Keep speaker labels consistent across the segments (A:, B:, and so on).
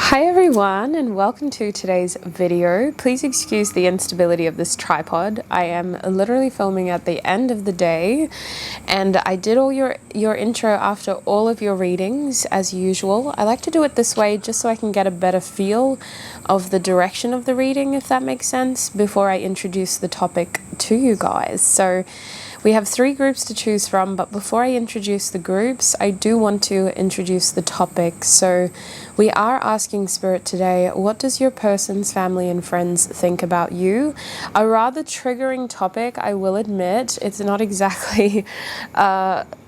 A: Hi everyone, and welcome to today's video. Please excuse the instability of this tripod. I am literally filming at the end of the day, and I did all your intro after all of your readings as usual. I like to do it this way just so I can get a better feel of the direction of the reading, if that makes sense, before I introduce the topic to you guys. So we have 3 groups to choose from, but before I introduce the groups, I do want to introduce the topic. So we are asking Spirit today, what does your person's family and friends think about you? A rather triggering topic, I will admit. It's not exactly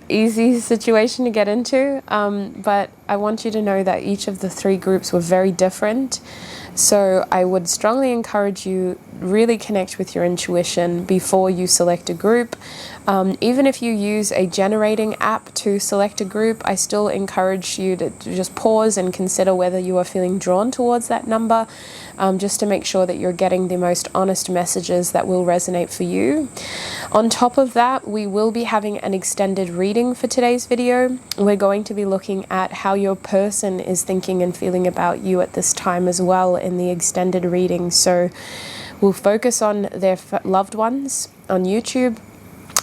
A: easy situation to get into, but I want you to know that each of the 3 groups were very different. So I would strongly encourage you really connect with your intuition before you select a group. Even if you use a generating app to select a group, I still encourage you to just pause and consider whether you are feeling drawn towards that number, just to make sure that you're getting the most honest messages that will resonate for you. On top of that, we will be having an extended reading for today's video. We're going to be looking at how your person is thinking and feeling about you at this time as well in the extended reading. So we'll focus on their loved ones on YouTube,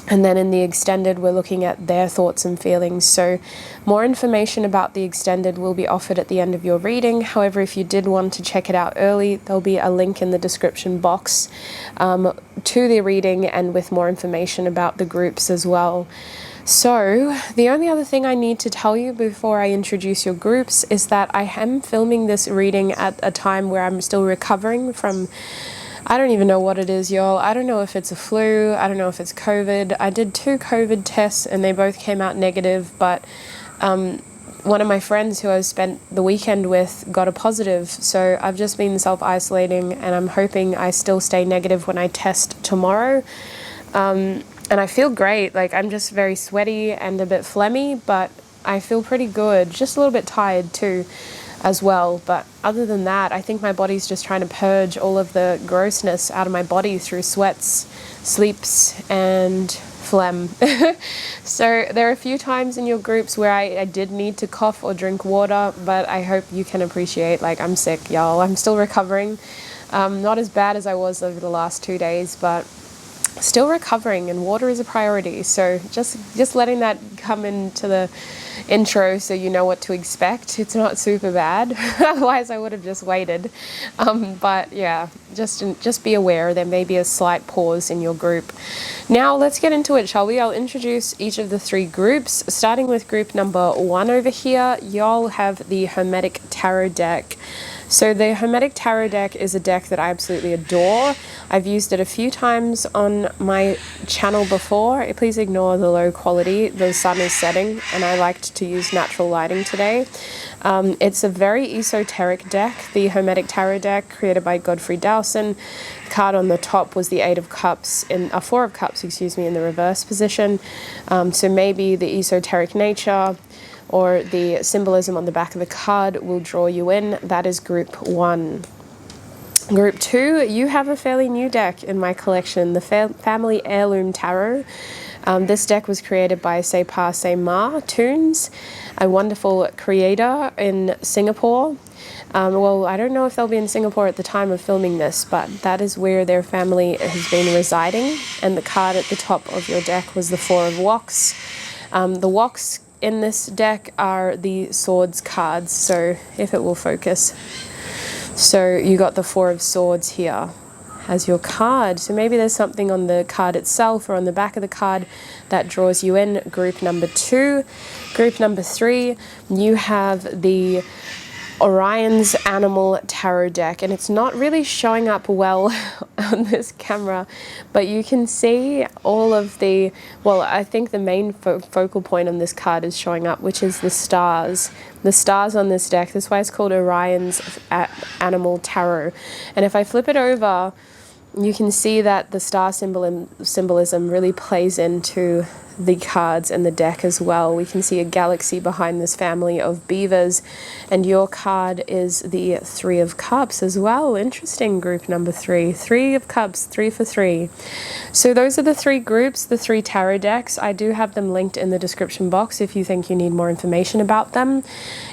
A: and then in the extended, we're looking at their thoughts and feelings. So more information about the extended will be offered at the end of your reading. However, if you did want to check it out early, there'll be a link in the description box to the reading and with more information about the groups as well. So the only other thing I need to tell you before I introduce your groups is that I am filming this reading at a time where I'm still recovering from, I don't even know what it is, y'all. I don't know if it's a flu. I don't know if it's COVID. I did 2 COVID tests and they both came out negative, but one of my friends who I spent the weekend with got a positive. So I've just been self-isolating, and I'm hoping I still stay negative when I test tomorrow. And I feel great. Like, I'm just very sweaty and a bit phlegmy, but I feel pretty good. Just a little bit tired too as well. But other than that, I think my body's just trying to purge all of the grossness out of my body through sweats, sleeps, and phlegm. So there are a few times in your groups where I did need to cough or drink water, but I hope you can appreciate, like, I'm sick, y'all. I'm still recovering. Not as bad as I was over the last 2 days, but still recovering, and water is a priority. So just letting that come into the intro so you know what to expect. It's not super bad. Otherwise I would have just waited. But yeah, just be aware there may be a slight pause in your group. Now let's get into it, shall we? I'll introduce each of the 3 groups, starting with group number 1 over here. Y'all have the Hermetic Tarot deck. So the Hermetic Tarot deck is a deck that I absolutely adore. I've used it a few times on my channel before. Please ignore the low quality. The sun is setting and I liked to use natural lighting today. It's a very esoteric deck, the Hermetic Tarot deck, created by Godfrey Dowson. The card on the top was the 8 of Cups, 4 of Cups, excuse me, in the reverse position. So maybe the esoteric nature or the symbolism on the back of the card will draw you in. That is group 1. Group 2, you have a fairly new deck in my collection, the Family Heirloom Tarot. This deck was created by SayPa, SayMa, Toons, a wonderful creator in Singapore. Well, I don't know if they'll be in Singapore at the time of filming this, but that is where their family has been residing. And the card at the top of your deck was the 4 of Woks. The Woks in this deck are the Swords cards, so if it will focus. So you got the 4 of Swords here as your card. So maybe there's something on the card itself or on the back of the card that draws you in. Group number 2. Group number 3, you have the Orien's Animal Tarot deck, and it's not really showing up well on this camera, but you can see all of the, well, I think the main focal point on this card is showing up, which is the stars. The stars on this deck. That's why it's called Orion's Animal Tarot. And if I flip it over, you can see that the star symbolism really plays into the cards and the deck as well. We can see a galaxy behind this family of beavers, and your card is the Three of Cups as well. Interesting, group number 3. 3 of Cups, 3 for 3. So those are the 3 groups, the 3 tarot decks. I do have them linked in the description box if you think you need more information about them.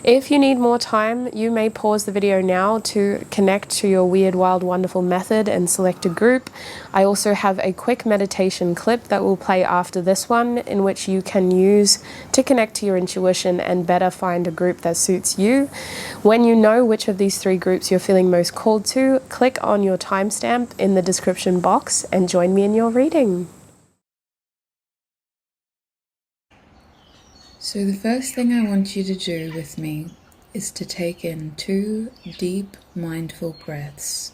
A: If you need more time, you may pause the video now to connect to your Weird, Wild, Wonderful method and select a group. I also have a quick meditation clip that will play after this one, in which you can use to connect to your intuition and better find a group that suits you. When you know which of these 3 groups you're feeling most called to, click on your timestamp in the description box and join me in your reading.
B: So the first thing I want you to do with me is to take in 2 deep, mindful breaths.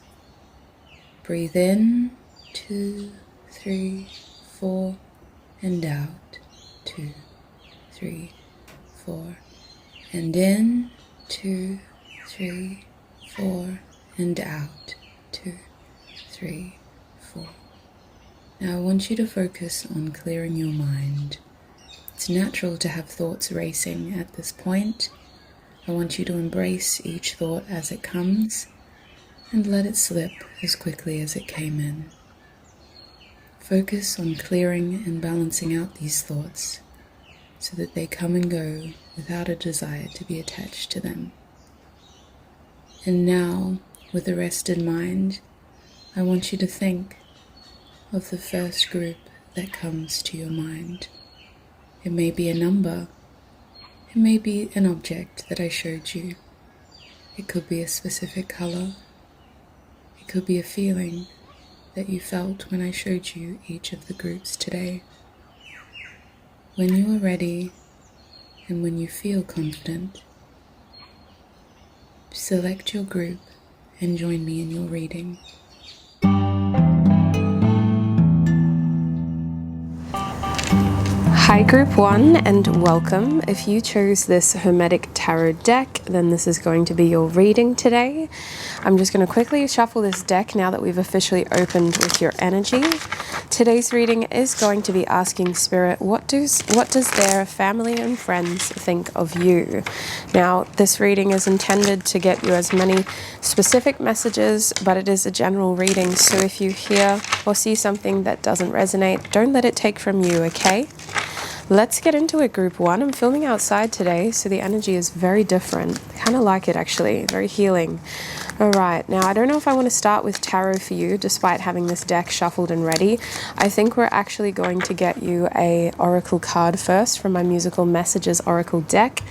B: Breathe in, 2, 3, 4, and out, 2, 3, 4, and in, 2, 3, 4, and out, 2, 3, 4. Now I want you to focus on clearing your mind. It's natural to have thoughts racing at this point. I want you to embrace each thought as it comes and let it slip as quickly as it came in. Focus on clearing and balancing out these thoughts so that they come and go without a desire to be attached to them. And now, with a rested mind, I want you to think of the first group that comes to your mind. It may be a number, it may be an object that I showed you. It could be a specific color, it could be a feeling that you felt when I showed you each of the groups today. When you are ready and when you feel confident, select your group and join me in your reading.
A: Hi group 1 and welcome. If you chose this Hermetic Tarot deck, then this is going to be your reading today. I'm just going to quickly shuffle this deck now that we've officially opened with your energy. Today's reading is going to be asking Spirit, what does their family and friends think of you? Now, this reading is intended to get you as many specific messages, but it is a general reading, so if you hear or see something that doesn't resonate, don't let it take from you, okay? Let's get into it, group 1. I'm filming outside today, so the energy is very different. I kind of like it, actually. Very healing. All right, now I don't know if I want to start with tarot for you, despite having this deck shuffled and ready. I think we're actually going to get you a oracle card first from my Musical Messages oracle deck.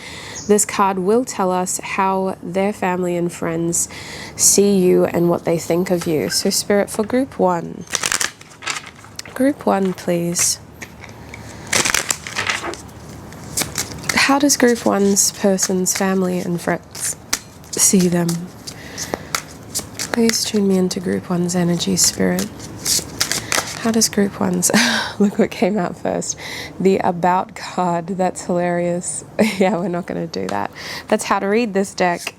A: This card will tell us how their family and friends see you and what they think of you. So Spirit, for group 1. Group 1, please. How does group 1's person's family and friends see them? Please tune me into group 1's energy, Spirit. How does group 1's... Look what came out first. The About card. That's hilarious. Yeah, we're not going to do that. That's how to read this deck.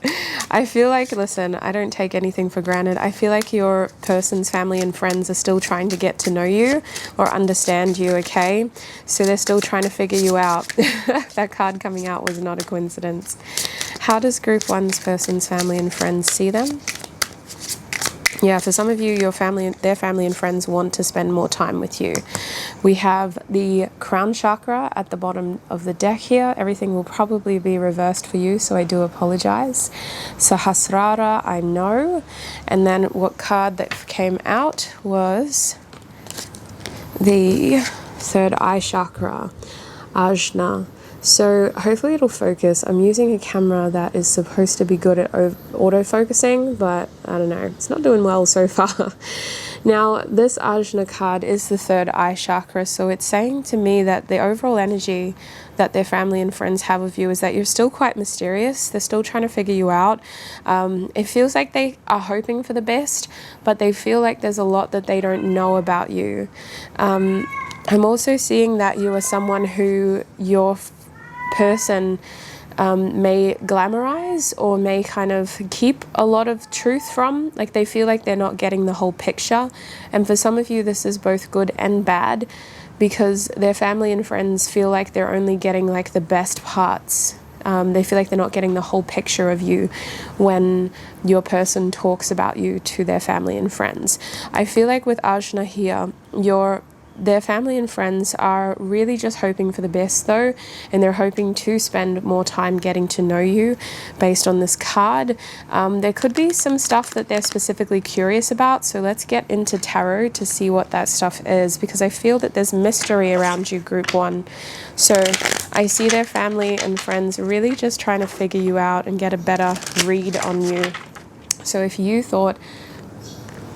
A: I feel like, listen, I don't take anything for granted. I feel like your person's family and friends are still trying to get to know you or understand you, okay? So they're still trying to figure you out. That card coming out was not a coincidence. How does group 1's person's family and friends see them? Yeah, for some of you, their family and friends want to spend more time with you. We have the crown chakra at the bottom of the deck here. Everything will probably be reversed for you, so I do apologize. Sahasrara, I know. And then what card that came out was the third eye chakra, Ajna. So hopefully it'll focus. I'm using a camera that is supposed to be good at auto-focusing, but I don't know, it's not doing well so far. Now, this Ajna card is the third eye chakra, so it's saying to me that the overall energy that their family and friends have of you is that you're still quite mysterious. They're still trying to figure you out. It feels like they are hoping for the best, but they feel like there's a lot that they don't know about you. I'm also seeing that you are someone who your person may glamorize or may kind of keep a lot of truth from. Like, they feel like they're not getting the whole picture. And for some of you, this is both good and bad. because their family and friends feel like they're only getting like the best parts. They feel like they're not getting the whole picture of you when your person talks about you to their family and friends. I feel like with Ajna here, their family and friends are really just hoping for the best though, and they're hoping to spend more time getting to know you based on this card. There could be some stuff that they're specifically curious about, so let's get into tarot to see what that stuff is, because I feel that there's mystery around you, group 1. So I see their family and friends really just trying to figure you out and get a better read on you. So if you thought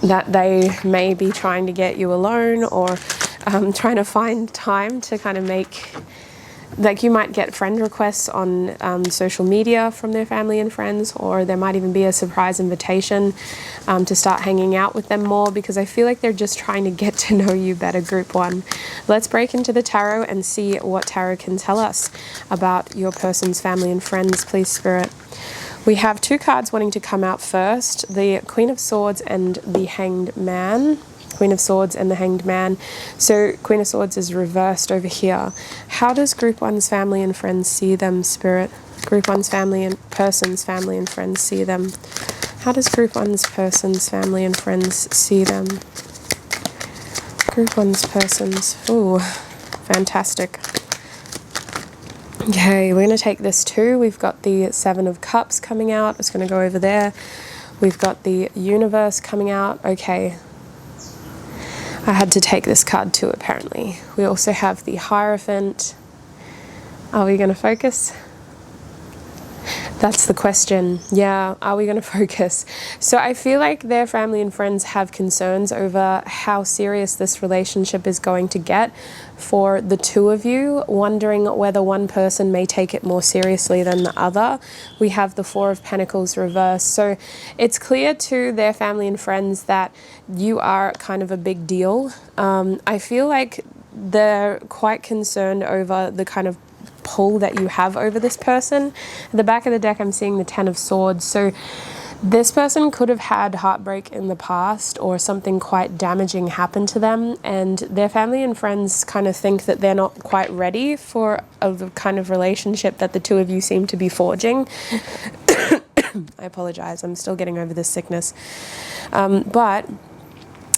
A: that they may be trying to get you alone, or trying to find time to kind of make, like, you might get friend requests on social media from their family and friends, or there might even be a surprise invitation to start hanging out with them more, because I feel like they're just trying to get to know you better, group 1. Let's break into the tarot and see what tarot can tell us about your person's family and friends, please, Spirit. We have 2 cards wanting to come out first, the Queen of Swords and the Hanged Man. Queen of Swords and the Hanged Man. So Queen of Swords is reversed over here. How does group 1's family and friends see them, Spirit? Group 1's family and person's family and friends see them. How does group 1's person's family and friends see them? Group 1's persons. Ooh, fantastic. Okay, we're going to take this too. We've got the 7 of Cups coming out. It's going to go over there. We've got the Universe coming out. Okay. I had to take this card too, apparently. We also have the Hierophant. Are we going to focus? That's the question. Yeah, are we going to focus? So I feel like their family and friends have concerns over how serious this relationship is going to get for the 2 of you, wondering whether one person may take it more seriously than the other. We have the 4 of Pentacles reversed. So it's clear to their family and friends that you are kind of a big deal. I feel like they're quite concerned over the kind of pull that you have over this person. At the back of the deck, I'm seeing the 10 of Swords. So this person could have had heartbreak in the past, or something quite damaging happened to them, and their family and friends kind of think that they're not quite ready for the kind of relationship that the 2 of you seem to be forging. I apologize, I'm still getting over this sickness. But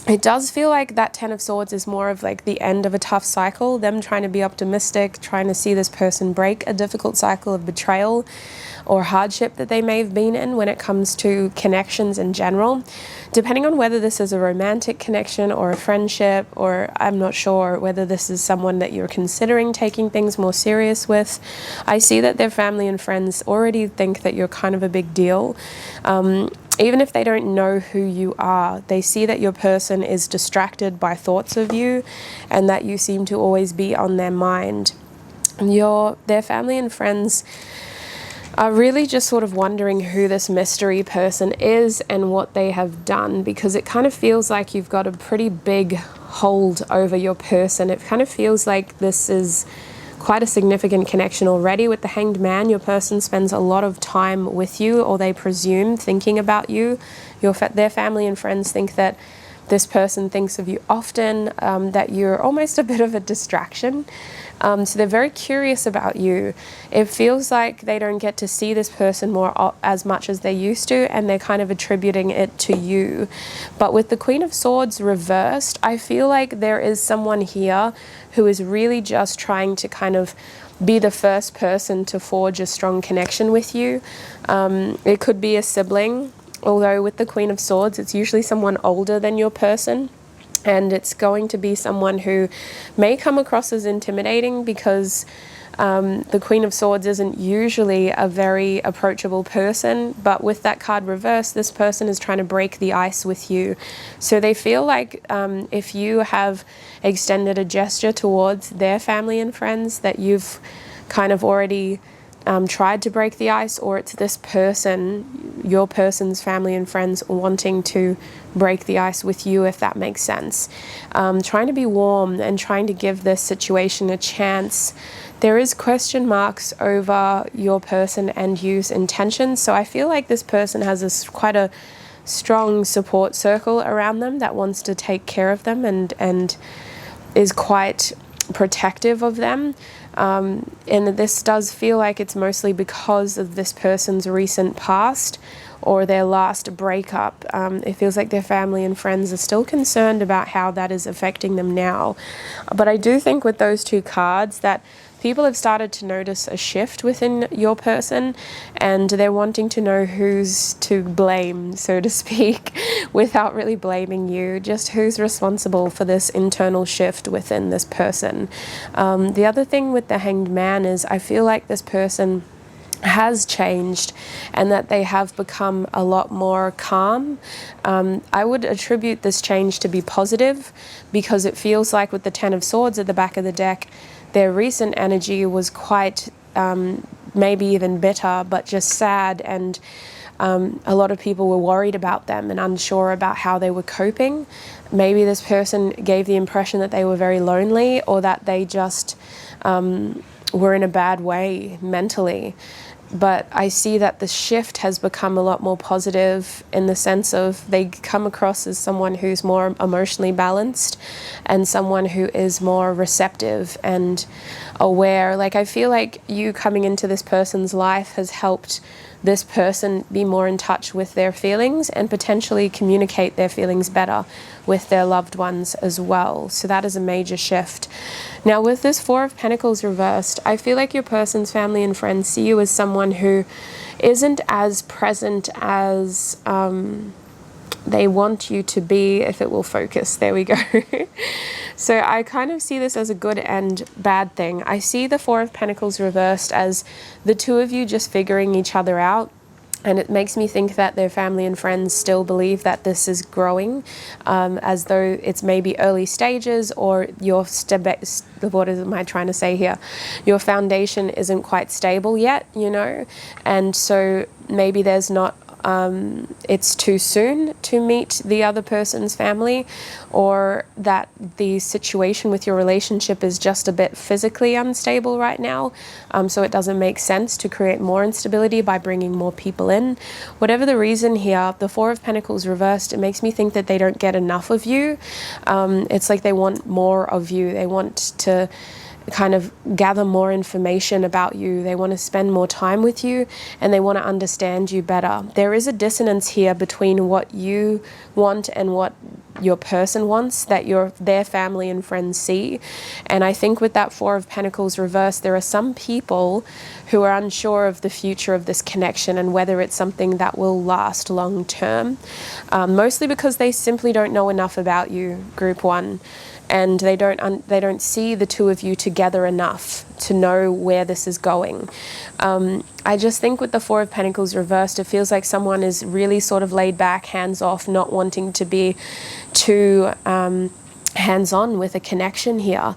A: it does feel like that 10 of Swords is more of like the end of a tough cycle, them trying to be optimistic, trying to see this person break a difficult cycle of betrayal or hardship that they may have been in when it comes to connections in general. Depending on whether this is a romantic connection or a friendship, or I'm not sure whether this is someone that you're considering taking things more serious with, I see that their family and friends already think that you're kind of a big deal. Even if they don't know who you are, they see that your person is distracted by thoughts of you, and that you seem to always be on their mind. Their family and friends are really just sort of wondering who this mystery person is and what they have done, because it kind of feels like you've got a pretty big hold over your person. It kind of feels like this is quite a significant connection already. With the Hanged Man, your person spends a lot of time with you, or they presume thinking about you. Their family and friends think that this person thinks of you often, that you're almost a bit of a distraction. So they're very curious about you. It feels like they don't get to see this person as much as they used to, and they're kind of attributing it to you. But with the Queen of Swords reversed, I feel like there is someone here who is really just trying to kind of be the first person to forge a strong connection with you. It could be a sibling, although with the Queen of Swords, it's usually someone older than your person. And it's going to be someone who may come across as intimidating, because the Queen of Swords isn't usually a very approachable person. But with that card reversed, this person is trying to break the ice with you. So they feel like if you have extended a gesture towards their family and friends, that you've kind of already tried to break the ice, or it's this person, your person's family and friends, wanting to break the ice with you, if that makes sense. Trying to be warm and trying to give this situation a chance. There is question marks over your person and you's intentions, so I feel like this person has quite a strong support circle around them that wants to take care of them, and is quite protective of them. And this does feel like it's mostly because of this person's recent past or their last breakup. It feels like their family and friends are still concerned about how that is affecting them now. But I do think with those two cards that people have started to notice a shift within your person, and they're wanting to know who's to blame, so to speak, without really blaming you, just who's responsible for this internal shift within this person. The other thing with the Hanged Man is I feel like this person has changed and that they have become a lot more calm. I would attribute this change to be positive, because it feels like with the Ten of Swords at the back of the deck, their recent energy was quite maybe even bitter, but just sad, and a lot of people were worried about them and unsure about how they were coping. Maybe this person gave the impression that they were very lonely, or that they just were in a bad way mentally. But I see that the shift has become a lot more positive, in the sense of they come across as someone who's more emotionally balanced and someone who is more receptive and aware. Like, I feel like you coming into this person's life has helped this person be more in touch with their feelings and potentially communicate their feelings better with their loved ones as well. So that is a major shift. Now, with this Four of Pentacles reversed, I feel like your person's family and friends see you as someone who isn't as present as they want you to be, if it will focus. There we go. So I kind of see this as a good and bad thing. I see the Four of Pentacles reversed as the two of you just figuring each other out. And it makes me think that their family and friends still believe that this is growing, as though it's maybe early stages, or your what am I trying to say here? Your foundation isn't quite stable yet, you know? And so maybe there's not, it's too soon to meet the other person's family, or that the situation with your relationship is just a bit physically unstable right now. So it doesn't make sense to create more instability by bringing more people in. Whatever the reason here, the Four of Pentacles reversed, it makes me think that they don't get enough of you. It's like they want more of you. They want to kind of gather more information about you. They want to spend more time with you, and they want to understand you better. There is a dissonance here between what you want and what your person wants, that their family and friends see. And I think with that Four of Pentacles reversed, there are some people who are unsure of the future of this connection and whether it's something that will last long term, mostly because they simply don't know enough about you, Group 1. And they don't see the two of you together enough to know where this is going. I just think with the Four of Pentacles reversed, it feels like someone is really sort of laid back, hands off, not wanting to be too hands-on with a connection here.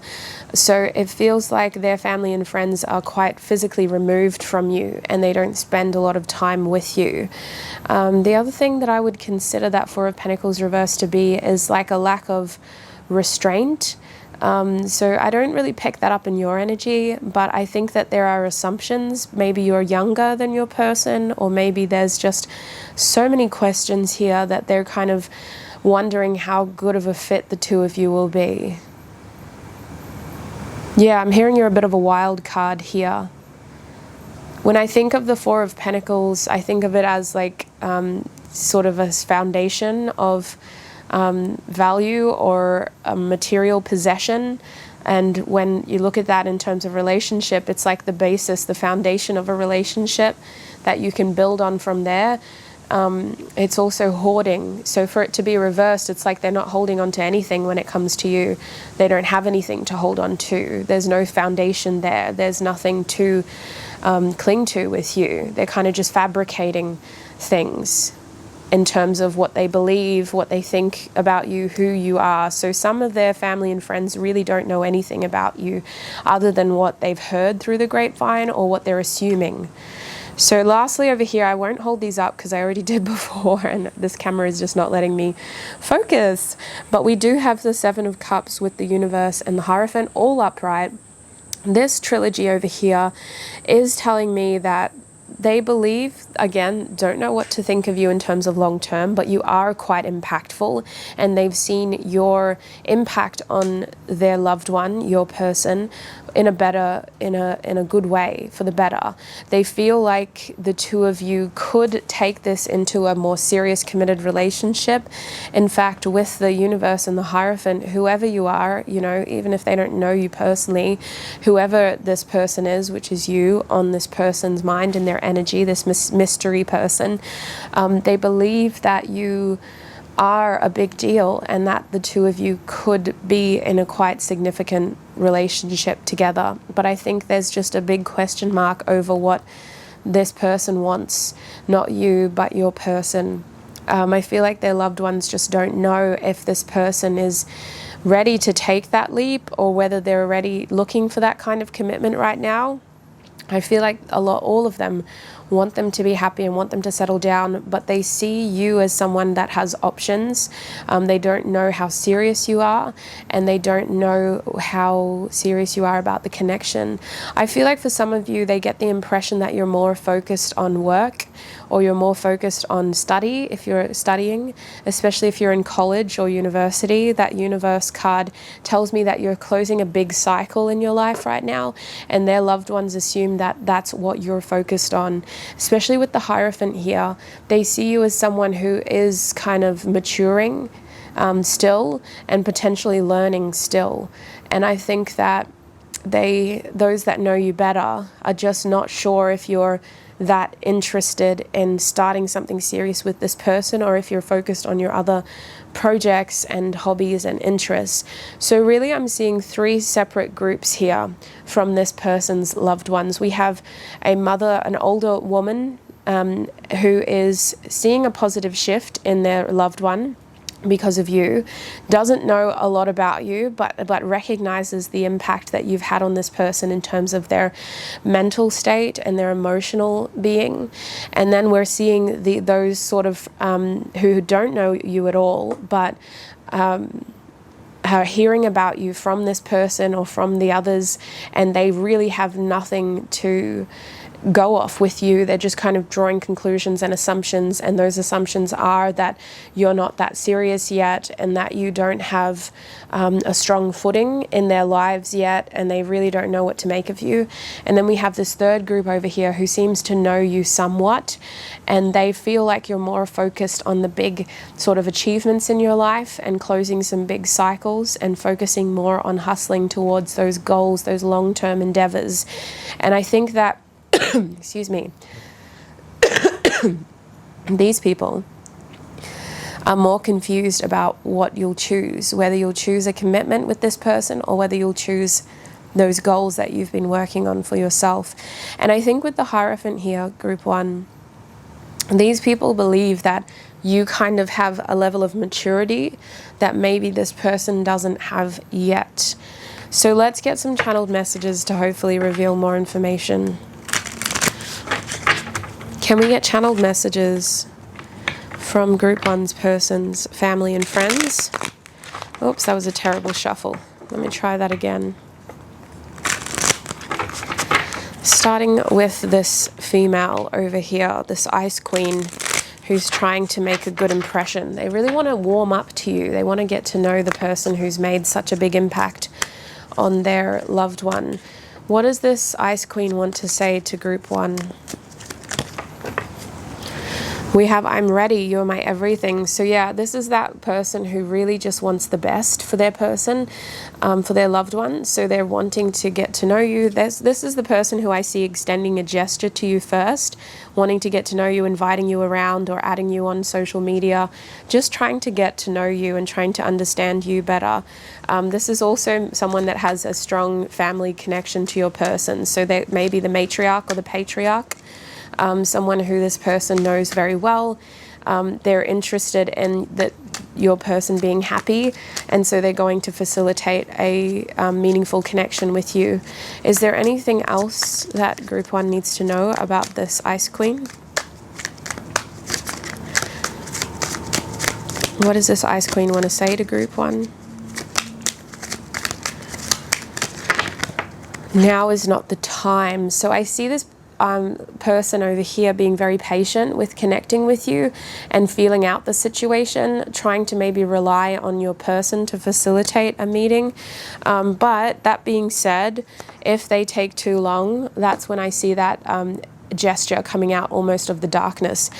A: So it feels like their family and friends are quite physically removed from you, and they don't spend a lot of time with you. The other thing that I would consider that Four of Pentacles reversed to be is like a lack of restraint. So I don't really pick that up in your energy, but I think that there are assumptions. Maybe you're younger than your person, or maybe there's just so many questions here that they're kind of wondering how good of a fit the two of you will be. Yeah, I'm hearing you're a bit of a wild card here. When I think of the Four of Pentacles, I think of it as like sort of a foundation of value or a material possession. And when you look at that in terms of relationship, it's like the basis, the foundation of a relationship that you can build on from there. It's also hoarding. So for it to be reversed, it's like they're not holding on to anything when it comes to you. They don't have anything to hold on to. There's no foundation there. There's nothing to cling to with you. They're kind of just fabricating things in terms of what they believe, what they think about you, who you are. So some of their family and friends really don't know anything about you other than what they've heard through the grapevine or what they're assuming. So lastly over here, I won't hold these up because I already did before and this camera is just not letting me focus. But we do have the Seven of Cups with the Universe and the Hierophant all upright. This trilogy over here is telling me that they believe, again, don't know what to think of you in terms of long term, but you are quite impactful, and they've seen your impact on their loved one, your person, in a good way, for the better. They feel like the two of you could take this into a more serious, committed relationship. In fact, with the universe and the Hierophant, whoever you are, you know, even if they don't know you personally, whoever this person is, which is you, on this person's mind and their energy, this mystery person, they believe that you are a big deal, and that the two of you could be in a quite significant relationship together. But I think there's just a big question mark over what this person wants, not you, but your person. I feel like their loved ones just don't know if this person is ready to take that leap, or whether they're already looking for that kind of commitment right now. I feel like all of them want them to be happy and want them to settle down, but they see you as someone that has options. They don't know how serious you are, and they don't know how serious you are about the connection. I feel like for some of you, they get the impression that you're more focused on work, or you're more focused on study if you're studying, especially if you're in college or university. That universe card tells me that you're closing a big cycle in your life right now, and their loved ones assume that that's what you're focused on. Especially with the Hierophant here, they see you as someone who is kind of maturing still, and potentially learning still. And I think that those that know you better are just not sure if you're that interested in starting something serious with this person, or if you're focused on your other projects and hobbies and interests. So really, I'm seeing three separate groups here from this person's loved ones. We have a mother, an older woman, who is seeing a positive shift in their loved one because of you, doesn't know a lot about you, but recognizes the impact that you've had on this person in terms of their mental state and their emotional being. And then we're seeing those sort of who don't know you at all, but are hearing about you from this person or from the others, and they really have nothing to go off with you. They're just kind of drawing conclusions and assumptions, and those assumptions are that you're not that serious yet, and that you don't have a strong footing in their lives yet, and they really don't know what to make of you. And then we have this third group over here who seems to know you somewhat, and they feel like you're more focused on the big sort of achievements in your life and closing some big cycles, and focusing more on hustling towards those goals, those long-term endeavors. And I think that excuse me, these people are more confused about what you'll choose, whether you'll choose a commitment with this person, or whether you'll choose those goals that you've been working on for yourself. And I think with the Hierophant here, group one, these people believe that you kind of have a level of maturity that maybe this person doesn't have yet. So let's get some channeled messages to hopefully reveal more information. Can we get channeled messages from group one's person's family and friends? Oops, that was a terrible shuffle. Let me try that again. Starting with this female over here, this Ice Queen, who's trying to make a good impression. They really want to warm up to you. They want to get to know the person who's made such a big impact on their loved one. What does this Ice Queen want to say to group one? We have, I'm ready, you're my everything. So yeah, this is that person who really just wants the best for their person, for their loved one. So they're wanting to get to know you. This is the person who I see extending a gesture to you first, wanting to get to know you, inviting you around or adding you on social media, just trying to get to know you and trying to understand you better. This is also someone that has a strong family connection to your person. So they may be the matriarch or the patriarch. Someone who this person knows very well. They're interested in your person being happy, and so they're going to facilitate a meaningful connection with you. Is there anything else that group one needs to know about this Ice Queen? What does this Ice Queen want to say to group one? Now is not the time. So I see this person over here being very patient with connecting with you and feeling out the situation, trying to maybe rely on your person to facilitate a meeting. But that being said, if they take too long, that's when I see that gesture coming out almost of the darkness.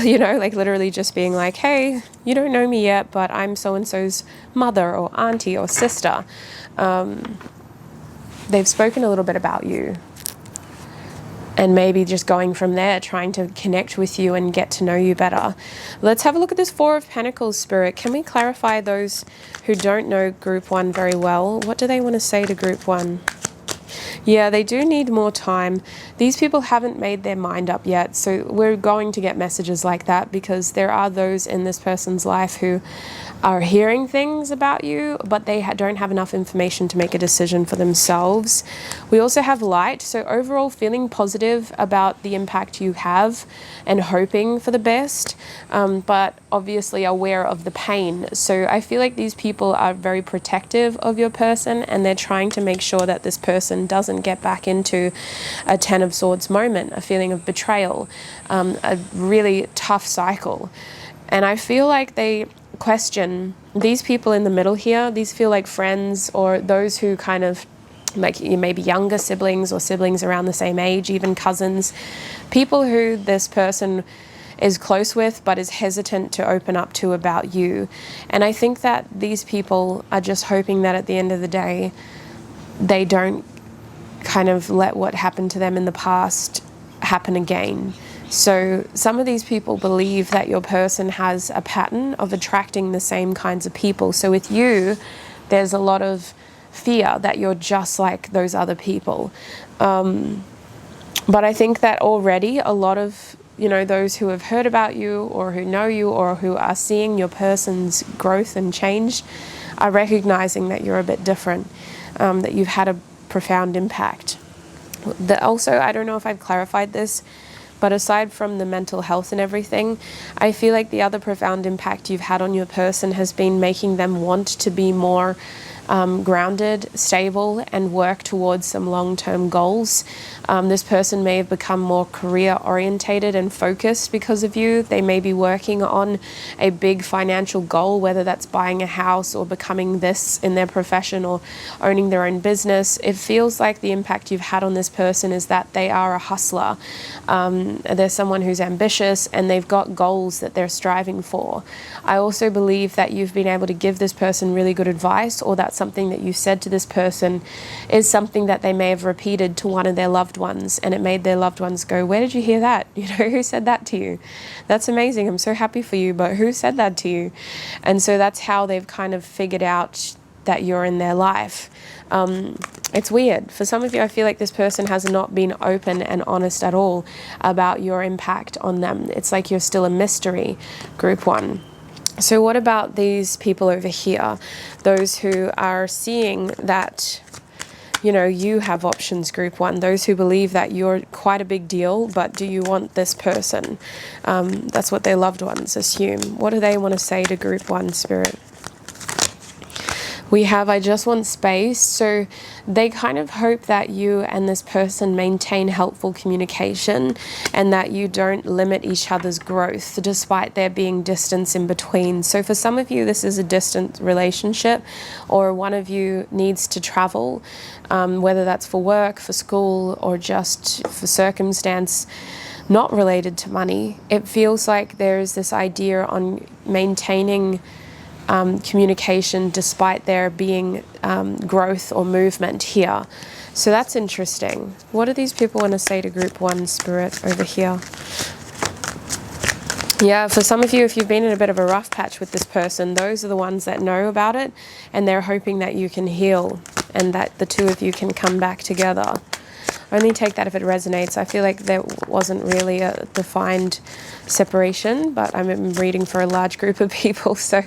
A: You know, like literally just being like, hey, you don't know me yet, but I'm so-and-so's mother or auntie or sister. They've spoken a little bit about you, and maybe just going from there, trying to connect with you and get to know you better. Let's have a look at this Four of Pentacles, Spirit. Can we clarify those who don't know Group 1 very well? What do they want to say to Group 1? Yeah, they do need more time. These people haven't made their mind up yet, so we're going to get messages like that because there are those in this person's life who are hearing things about you, but they don't have enough information to make a decision for themselves. We also have light, so overall feeling positive about the impact you have and hoping for the best, but obviously aware of the pain. So I feel like these people are very protective of your person, and they're trying to make sure that this person doesn't get back into a Ten of Swords moment, a feeling of betrayal, a really tough cycle. And I feel like they question these people in the middle here. These feel like friends, or those who kind of like maybe younger siblings or siblings around the same age, even cousins, people who this person is close with but is hesitant to open up to about you. And I think that these people are just hoping that at the end of the day they don't kind of let what happened to them in the past happen again. So some of these people believe that your person has a pattern of attracting the same kinds of people. So with you, there's a lot of fear that you're just like those other people. But I think that already a lot of, you know, those who have heard about you or who know you or who are seeing your person's growth and change are recognizing that you're a bit different, that you've had a profound impact. Also, I don't know if I've clarified this, but aside from the mental health and everything, I feel like the other profound impact you've had on your person has been making them want to be more grounded, stable, and work towards some long-term goals. This person may have become more career-orientated and focused because of you. They may be working on a big financial goal, whether that's buying a house or becoming this in their profession or owning their own business. It feels like the impact you've had on this person is that they are a hustler. They're someone who's ambitious and they've got goals that they're striving for. I also believe that you've been able to give this person really good advice, or that something that you said to this person is something that they may have repeated to one of their loved ones, and it made their loved ones go, where did you hear that? You know, who said that to you? That's amazing. I'm so happy for you, but who said that to you? And so that's how they've kind of figured out that you're in their life. It's weird. For some of you, I feel like this person has not been open and honest at all about your impact on them. It's like you're still a mystery, Group 1. So what about these people over here? Those who are seeing that, you know, you have options, Group 1. Those who believe that you're quite a big deal, but do you want this person? That's what their loved ones assume. What do they want to say to Group 1, Spirit? We have, I just want space. So they kind of hope that you and this person maintain helpful communication and that you don't limit each other's growth despite there being distance in between. So for some of you, this is a distant relationship, or one of you needs to travel, whether that's for work, for school, or just for circumstance not related to money. It feels like there is this idea on maintaining communication despite there being growth or movement here. So that's interesting. What do these people want to say to Group 1, Spirit, over here? Yeah, for some of you, if you've been in a bit of a rough patch with this person, those are the ones that know about it, and they're hoping that you can heal and that the two of you can come back together. Only take that if it resonates. I feel like there wasn't really a defined separation, but I'm reading for a large group of people, so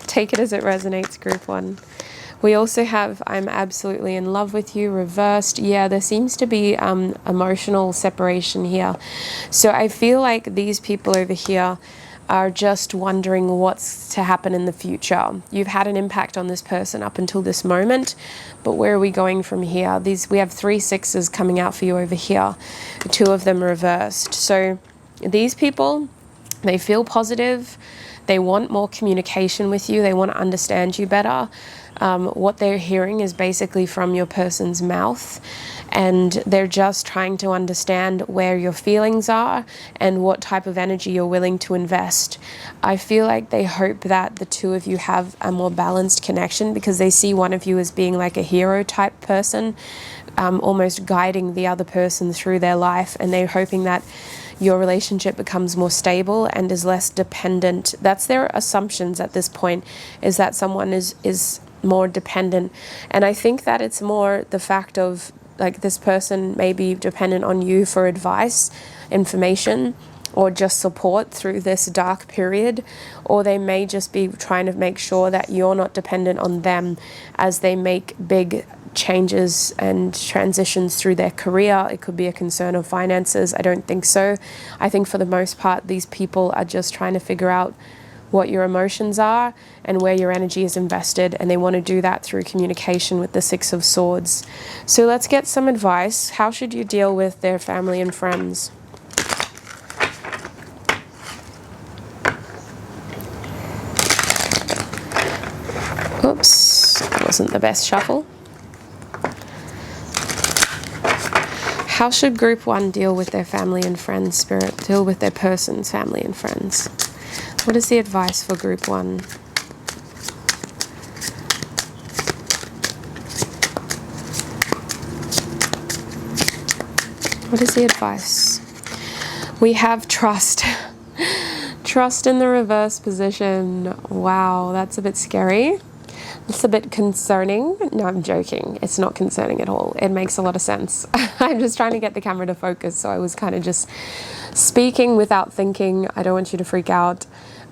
A: take it as it resonates, Group 1. We also have I'm absolutely in love with you, reversed. Yeah, there seems to be emotional separation here. So I feel like these people over here are just wondering what's to happen in the future. You've had an impact on this person up until this moment, but where are we going from here? We have 3 sixes coming out for you over here, 2 of them reversed. So these people, they feel positive, they want more communication with you, they want to understand you better. What they're hearing is basically from your person's mouth, and they're just trying to understand where your feelings are and what type of energy you're willing to invest. I feel like they hope that the 2 of you have a more balanced connection, because they see one of you as being like a hero type person, almost guiding the other person through their life, and they're hoping that your relationship becomes more stable and is less dependent. That's their assumptions at this point, is that someone is more dependent. And I think that it's more the fact of, like, this person may be dependent on you for advice, information, or just support through this dark period, or they may just be trying to make sure that you're not dependent on them as they make big changes and transitions through their career. It could be a concern of finances. I don't think so. I think for the most part, these people are just trying to figure out what your emotions are and where your energy is invested, and they want to do that through communication with the 6 of Swords. So let's get some advice. How should you deal with their family and friends? Oops, wasn't the best shuffle. How should group 1 deal with their family and friends, Spirit? Deal with their person's family and friends. What is the advice for group 1? What is the advice? We have trust. Trust in the reverse position. Wow, that's a bit scary. It's a bit concerning. No, I'm joking. It's not concerning at all. It makes a lot of sense. I'm just trying to get the camera to focus, so I was kind of just speaking without thinking. I don't want you to freak out.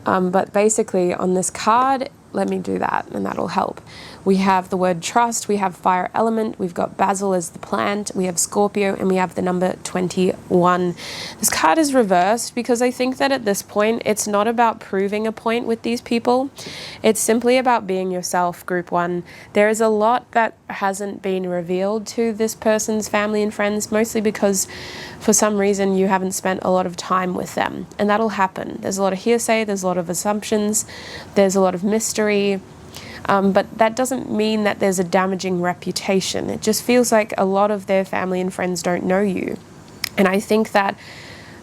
A: But basically on this card, let me do that and that'll help. We have the word trust, we have fire element, we've got basil as the plant, we have Scorpio, and we have the number 21. This card is reversed because I think that at this point, it's not about proving a point with these people. It's simply about being yourself, group 1. There is a lot that hasn't been revealed to this person's family and friends, mostly because for some reason you haven't spent a lot of time with them, and that'll happen. There's a lot of hearsay, there's a lot of assumptions, there's a lot of mystery. But that doesn't mean that there's a damaging reputation. It just feels like a lot of their family and friends don't know you. And I think that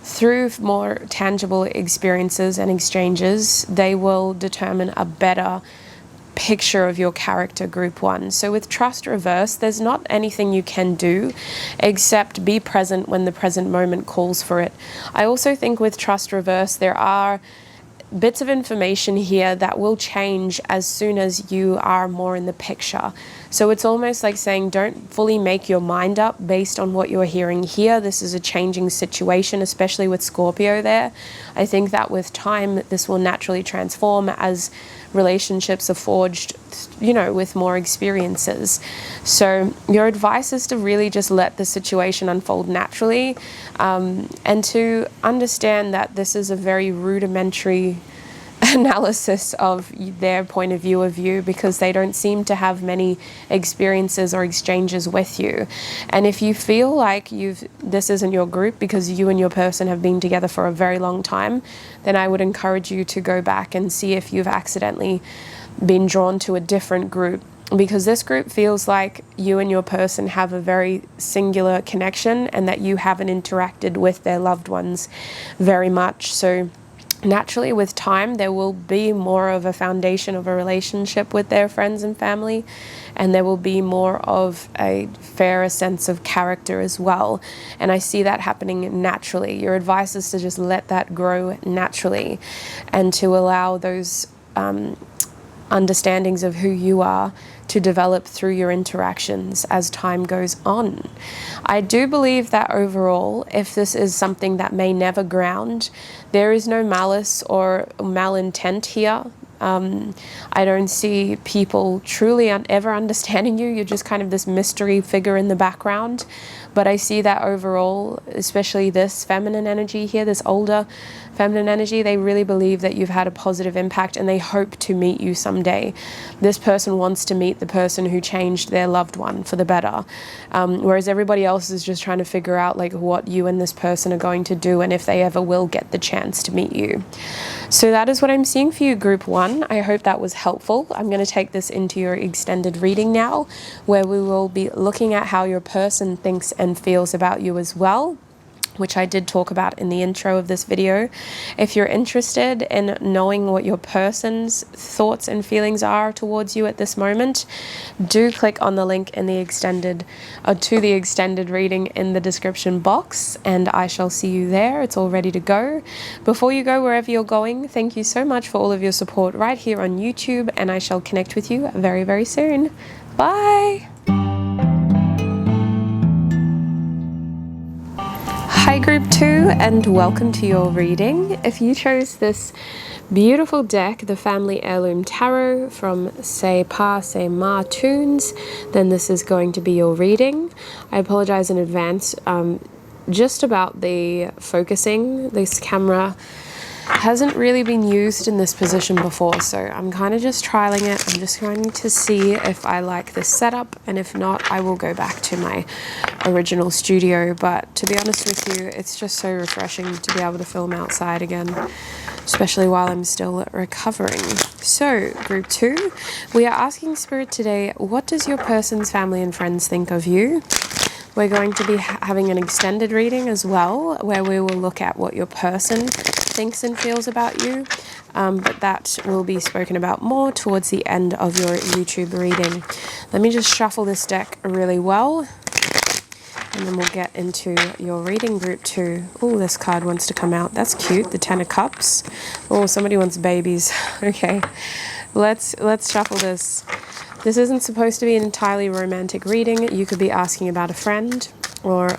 A: through more tangible experiences and exchanges, they will determine a better picture of your character, group 1. So with trust reversed, there's not anything you can do except be present when the present moment calls for it. I also think with trust reversed, there are bits of information here that will change as soon as you are more in the picture. So it's almost like saying, don't fully make your mind up based on what you're hearing here. This is a changing situation, especially with Scorpio there. I think that with time, this will naturally transform as relationships are forged, you know, with more experiences. So your advice is to really just let the situation unfold naturally, and to understand that this is a very rudimentary analysis of their point of view of you, because they don't seem to have many experiences or exchanges with you. And if you feel like this isn't your group because you and your person have been together for a very long time, then I would encourage you to go back and see if you've accidentally been drawn to a different group, because this group feels like you and your person have a very singular connection and that you haven't interacted with their loved ones very much. So naturally, with time, there will be more of a foundation of a relationship with their friends and family, and there will be more of a fairer sense of character as well. And I see that happening naturally. Your advice is to just let that grow naturally and to allow those understandings of who you are to develop through your interactions as time goes on. I do believe that overall, if this is something that may never ground, there is no malice or malintent here. I don't see people truly ever understanding you. You're just kind of this mystery figure in the background. But I see that overall, especially this feminine energy here, this older feminine energy, they really believe that you've had a positive impact and they hope to meet you someday. This person wants to meet the person who changed their loved one for the better. Whereas everybody else is just trying to figure out like what you and this person are going to do and if they ever will get the chance to meet you. So that is what I'm seeing for you, group 1. I hope that was helpful. I'm going to take this into your extended reading now, where we will be looking at how your person thinks and feels about you as well, which I did talk about in the intro of this video. If you're interested in knowing what your person's thoughts and feelings are towards you at this moment, do click on the link in the extended to the extended reading in the description box, and I shall see you there. It's all ready to go. Before you go wherever you're going, thank you so much for all of your support right here on YouTube, and I shall connect with you very, very soon. Bye! Hi Group 2, and welcome to your reading. If you chose this beautiful deck, the Family Heirloom Tarot from SayPa, SayMa, Toons, then this is going to be your reading. I apologize in advance just about the focusing. This camera hasn't really been used in this position before, so I'm kind of just trialing it. I'm just going to see if I like this setup, and if not, I will go back to my original studio. But to be honest with you, it's just so refreshing to be able to film outside again, especially while I'm still recovering. So, Group 2, we are asking Spirit today, what does your person's family and friends think of you? We're going to be having an extended reading as well, where we will look at what your person thinks and feels about you, but that will be spoken about more towards the end of your YouTube reading. Let me just shuffle this deck really well, and then we'll get into your reading, Group 2. Oh, this card wants to come out. That's cute, the 10 of Cups. Oh, somebody wants babies. Okay, let's shuffle this. This isn't supposed to be an entirely romantic reading. You could be asking about a friend, or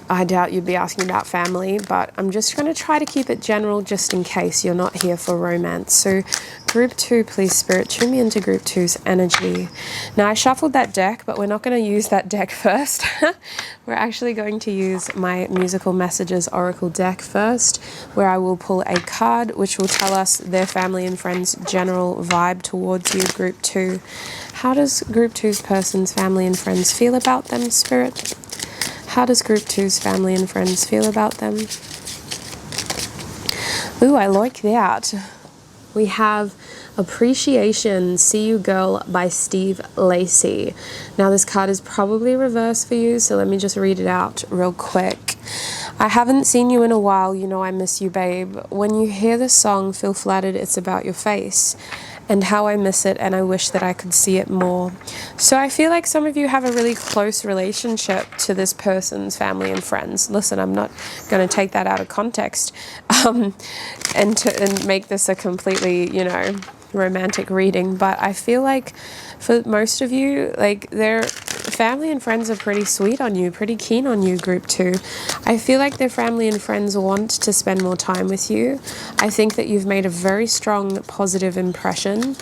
A: I doubt you'd be asking about family, but I'm just going to try to keep it general just in case you're not here for romance. So Group 2, please, Spirit, tune me into Group 2's energy. Now, I shuffled that deck, but we're not going to use that deck first. We're actually going to use my Musical Messages Oracle deck first, where I will pull a card which will tell us their family and friends' general vibe towards you, Group 2. How does Group 2's person's family and friends feel about them, Spirit? How does Group 2's family and friends feel about them? Ooh, I like that. We have Appreciation, See You Girl by Steve Lacy. Now this card is probably reversed for you, so let me just read it out real quick. I haven't seen you in a while, you know I miss you, babe. When you hear this song, feel flattered it's about your face. And how I miss it, and I wish that I could see it more. So I feel like some of you have a really close relationship to this person's family and friends. Listen, I'm not going to take that out of context and make this a completely, you know, romantic reading. But I feel like for most of you, like, their family and friends are pretty sweet on you, pretty keen on you, Group 2. I feel like their family and friends want to spend more time with you. I think that you've made a very strong positive impression,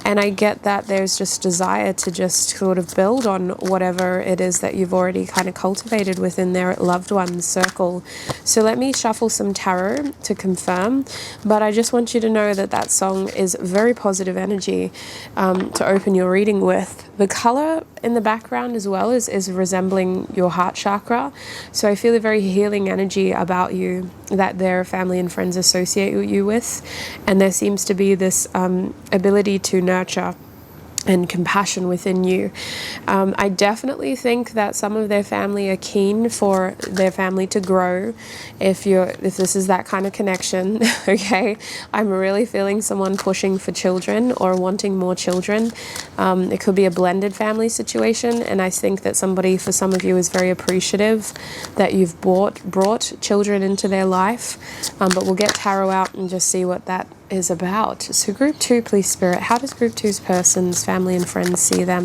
A: and I get that there's just desire to just sort of build on whatever it is that you've already kind of cultivated within their loved one's circle. So let me shuffle some tarot to confirm, but I just want you to know that that song is very positive energy to open your reading with. The color in the background as well is resembling your heart chakra, so I feel a very healing energy about you that their family and friends associate you with, and there seems to be this ability to nurture and compassion within you. I definitely think that some of their family are keen for their family to grow. If this is that kind of connection, okay, I'm really feeling someone pushing for children or wanting more children. It could be a blended family situation, and I think that for some of you is very appreciative that you've brought children into their life. But we'll get tarot out and just see what that is about. So Group 2, please, Spirit, how does Group 2's person's family and friends see them?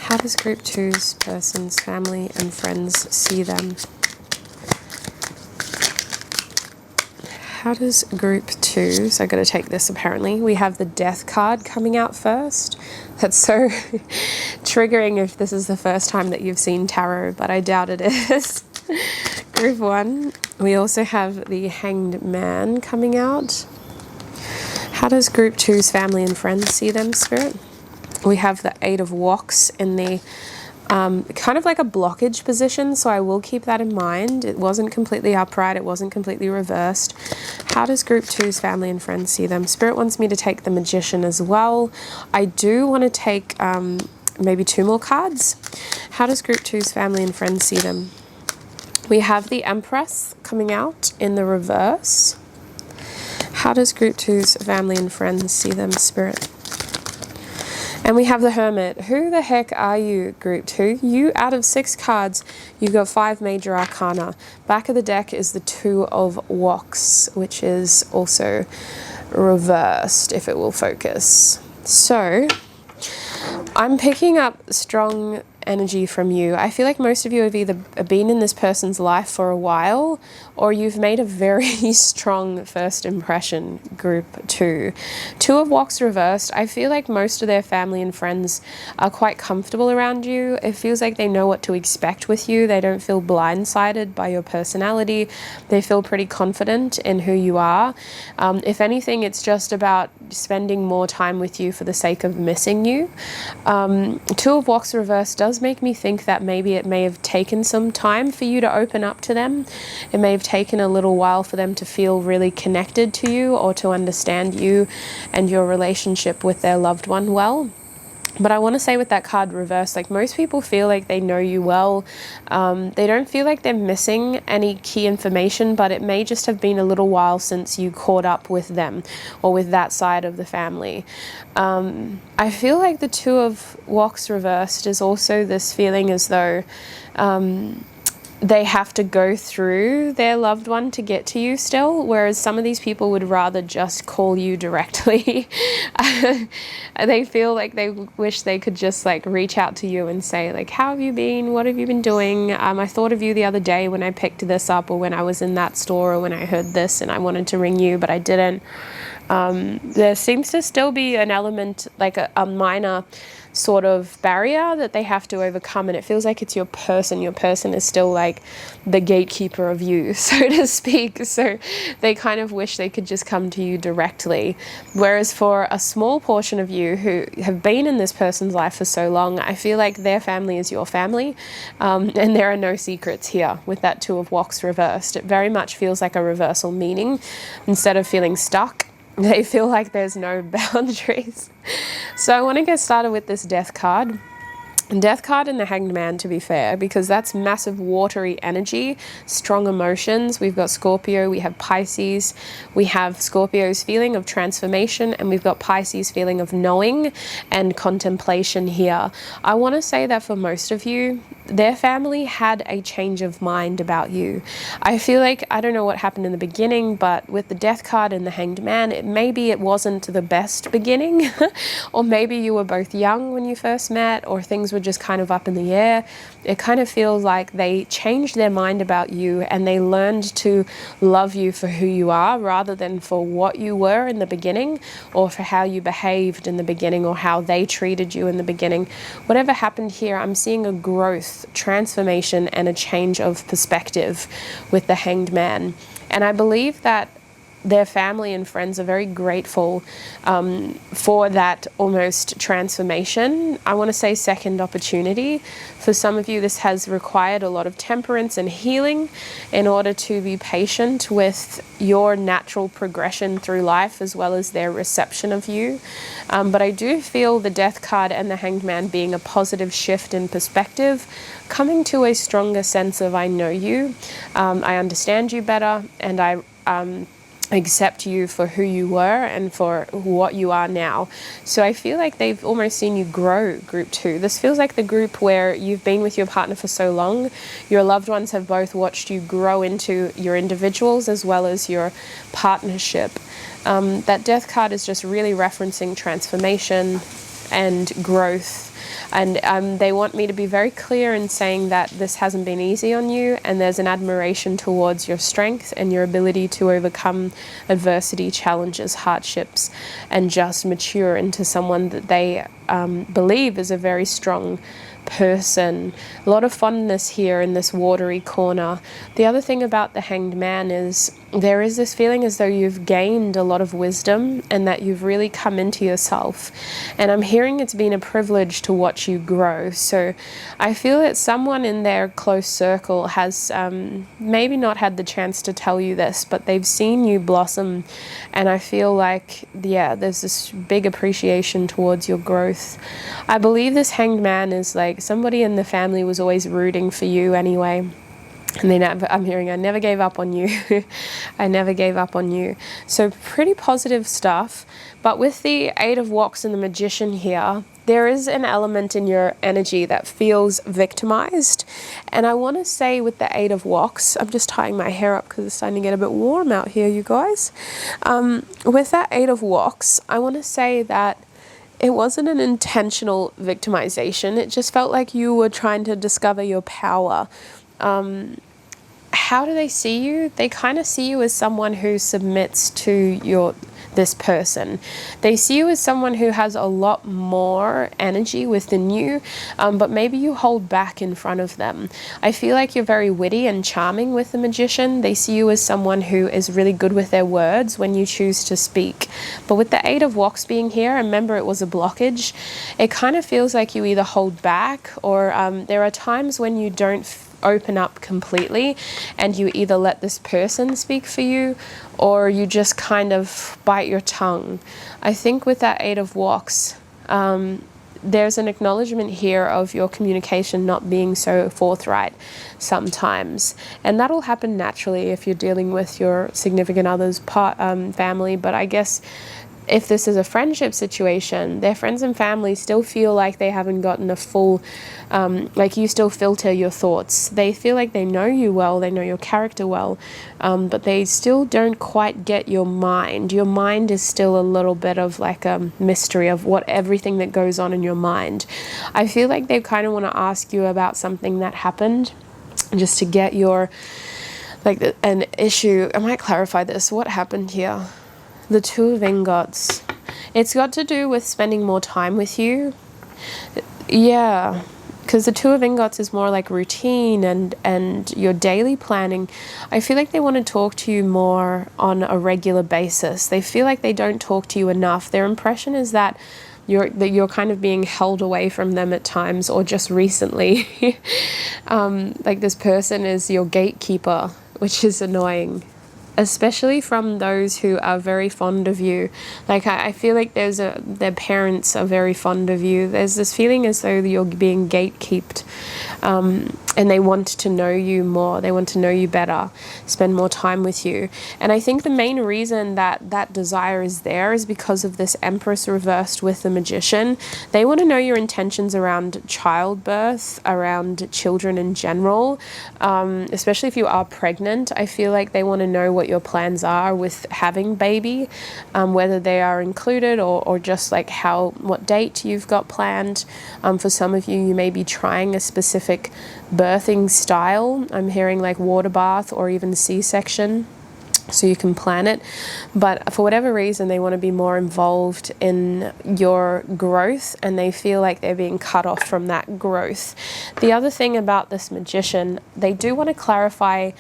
A: How does Group 2's person's family and friends see them? How does group 2, so I've got to take this apparently, we have the Death card coming out first. That's so triggering if this is the first time that you've seen tarot, but I doubt it is. Group 1, we also have the Hanged Man coming out. How does group 2's family and friends see them, Spirit? We have the Eight of Wands in the kind of like a blockage position, so I will keep that in mind. It wasn't completely upright, it wasn't completely reversed. How does group 2's family and friends see them? Spirit wants me to take the Magician as well. I do want to take maybe 2 more cards. How does group 2's family and friends see them? We have the Empress coming out in the reverse. How does group 2's family and friends see them, Spirit? And we have the Hermit. Who the heck are you, group 2? You, out of 6 cards, you've got 5 major arcana. Back of the deck is the Two of Wands, which is also reversed, if it will focus. So, I'm picking up strong energy from you. I feel like most of you have either been in this person's life for a while, or you've made a very strong first impression, group 2. Two of Wands reversed. I feel like most of their family and friends are quite comfortable around you. It feels like they know what to expect with you. They don't feel blindsided by your personality. They feel pretty confident in who you are. If anything, it's just about spending more time with you for the sake of missing you. Two of Wands reversed does make me think that maybe it may have taken some time for you to open up to them. It may have taken a little while for them to feel really connected to you, or to understand you and your relationship with their loved one well. But I want to say with that card reversed, like, most people feel like they know you well. They don't feel like they're missing any key information, but it may just have been a little while since you caught up with them or with that side of the family. I feel like the Two of Wands reversed is also this feeling as though they have to go through their loved one to get to you still, whereas some of these people would rather just call you directly. They feel like they wish they could just like reach out to you and say like, how have you been? What have you been doing? I thought of you the other day when I picked this up, or when I was in that store, or when I heard this and I wanted to ring you, but I didn't. There seems to still be an element, like a minor sort of barrier that they have to overcome, and it feels like it's your person. Your person is still like the gatekeeper of you, so to speak. So they kind of wish they could just come to you directly. Whereas for a small portion of you who have been in this person's life for so long, I feel like their family is your family, and there are no secrets here with that Two of Wands reversed. It very much feels like a reversal meaning. Instead of feeling stuck, they feel like there's no boundaries. So I want to get started with this Death card. Death card and the Hanged Man, to be fair, because that's massive watery energy, strong emotions. We've got Scorpio, we have Pisces, we have Scorpio's feeling of transformation, and we've got Pisces' feeling of knowing and contemplation here. I want to say that for most of you, their family had a change of mind about you. I feel like, I don't know what happened in the beginning, but with the Death card and the Hanged Man, maybe it wasn't the best beginning, or maybe you were both young when you first met, or things were just kind of up in the air. It kind of feels like they changed their mind about you, and they learned to love you for who you are rather than for what you were in the beginning, or for how you behaved in the beginning, or how they treated you in the beginning. Whatever happened here, I'm seeing a growth, transformation, and a change of perspective with the Hanged Man. And I believe that their family and friends are very grateful for that almost transformation. I want to say second opportunity. For some of you, this has required a lot of temperance and healing in order to be patient with your natural progression through life, as well as their reception of you. But I do feel the Death card and the Hanged Man being a positive shift in perspective, coming to a stronger sense of I know you, I understand you better, and I accept you for who you were and for what you are now. So I feel like they've almost seen you grow, group 2. This feels like the group where you've been with your partner for so long. Your loved ones have both watched you grow into your individuals as well as your partnership. That Death card is just really referencing transformation, and growth. And they want me to be very clear in saying that this hasn't been easy on you, and there's an admiration towards your strength and your ability to overcome adversity, challenges, hardships, and just mature into someone that they believe is a very strong person. A lot of fondness here in this watery corner. The other thing about the Hanged Man is there is this feeling as though you've gained a lot of wisdom and that you've really come into yourself. And I'm hearing it's been a privilege to watch you grow. So I feel that someone in their close circle has maybe not had the chance to tell you this, but they've seen you blossom. And I feel like, yeah, there's this big appreciation towards your growth. I believe this Hanged Man is like somebody in the family was always rooting for you anyway. And then I'm hearing, I never gave up on you. I never gave up on you. So pretty positive stuff. But with the Eight of Wands and the Magician here, there is an element in your energy that feels victimized. And I want to say with the Eight of Wands, I'm just tying my hair up because it's starting to get a bit warm out here, you guys. With that Eight of Wands, I want to say that it wasn't an intentional victimization. It just felt like you were trying to discover your power. How do they see you? They kind of see you as someone who submits to this person. They see you as someone who has a lot more energy within you, but maybe you hold back in front of them. I feel like you're very witty and charming with the Magician. They see you as someone who is really good with their words when you choose to speak. But with the Eight of Wands being here, remember it was a blockage. It kind of feels like you either hold back or there are times when you don't open up completely and you either let this person speak for you or you just kind of bite your tongue. I think with that Eight of Wands, there's an acknowledgement here of your communication not being so forthright sometimes, and that'll happen naturally if you're dealing with your significant other's family. But I guess if this is a friendship situation, their friends and family still feel like they haven't gotten a full, like you still filter your thoughts. They feel like they know you well, they know your character well, but they still don't quite get your mind. Your mind is still a little bit of like a mystery of everything that goes on in your mind. I feel like they kind of want to ask you about something that happened just to get your, like an issue. I might clarify this. What happened here? The Two of Ingots. It's got to do with spending more time with you. Yeah, because the Two of Ingots is more like routine and your daily planning. I feel like they want to talk to you more on a regular basis. They feel like they don't talk to you enough. Their impression is that you're kind of being held away from them at times, or just recently. Like this person is your gatekeeper, which is annoying, especially from those who are very fond of you. Like I feel like their parents are very fond of you. There's this feeling as though you're being gatekept, and they want to know you more. They want to know you better, spend more time with you. And I think the main reason that desire is there is because of this Empress reversed with the Magician. They want to know your intentions around childbirth, around children in general, especially if you are pregnant. I feel like they want to know what your plans are with having baby, whether they are included or just like what date you've got planned. For some of you, you may be trying a specific birthing style. I'm hearing like water bath or even C-section, so you can plan it. But for whatever reason, they want to be more involved in your growth, and they feel like they're being cut off from that growth. The other thing about this Magician, they do want to clarify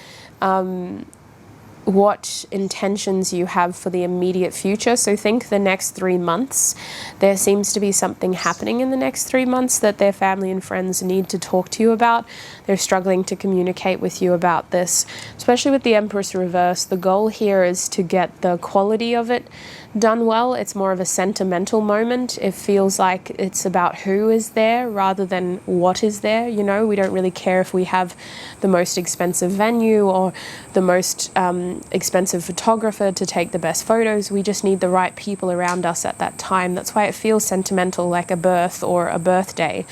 A: what intentions you have for the immediate future. So think the next 3 months. There seems to be something happening in the next 3 months that their family and friends need to talk to you about. They're struggling to communicate with you about this, especially with the Empress reverse. The goal here is to get the quality of it done well. It's more of a sentimental moment. It feels like it's about who is there rather than what is there. You know, we don't really care if we have the most expensive venue or the most expensive photographer to take the best photos. We just need the right people around us at that time. That's why it feels sentimental, like a birth or a birthday.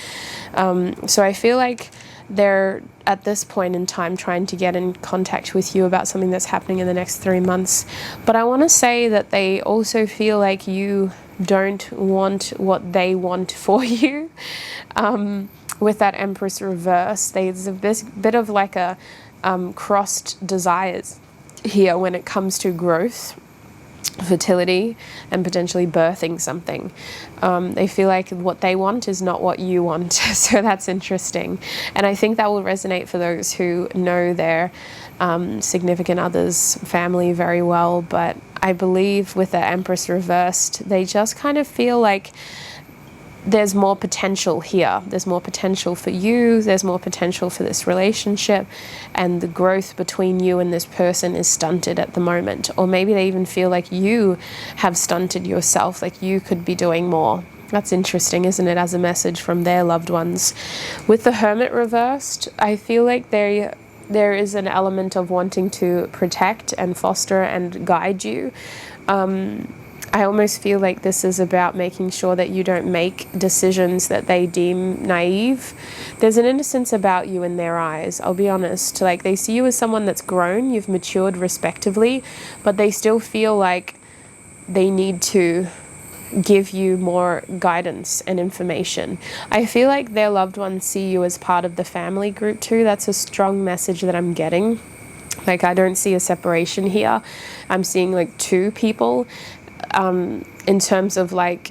A: So I feel like they're at this point in time trying to get in contact with you about something that's happening in the next 3 months. But I want to say that they also feel like you don't want what they want for you. With that Empress reverse, there's this bit of like a crossed desires here when it comes to growth, fertility, and potentially birthing something. They feel like what they want is not what you want. So that's interesting. And I think that will resonate for those who know their significant others, family very well. But I believe with the Empress reversed, they just kind of feel like there's more potential here. There's more potential for you. There's more potential for this relationship. And the growth between you and this person is stunted at the moment. Or maybe they even feel like you have stunted yourself, like you could be doing more. That's interesting, isn't it, as a message from their loved ones. With the Hermit reversed, I feel like there is an element of wanting to protect and foster and guide you. I almost feel like this is about making sure that you don't make decisions that they deem naive. There's an innocence about you in their eyes, I'll be honest. Like, they see you as someone that's grown, you've matured respectively, but they still feel like they need to give you more guidance and information. I feel like their loved ones see you as part of the family group too. That's a strong message that I'm getting. Like, I don't see a separation here. I'm seeing like two people. In terms of like,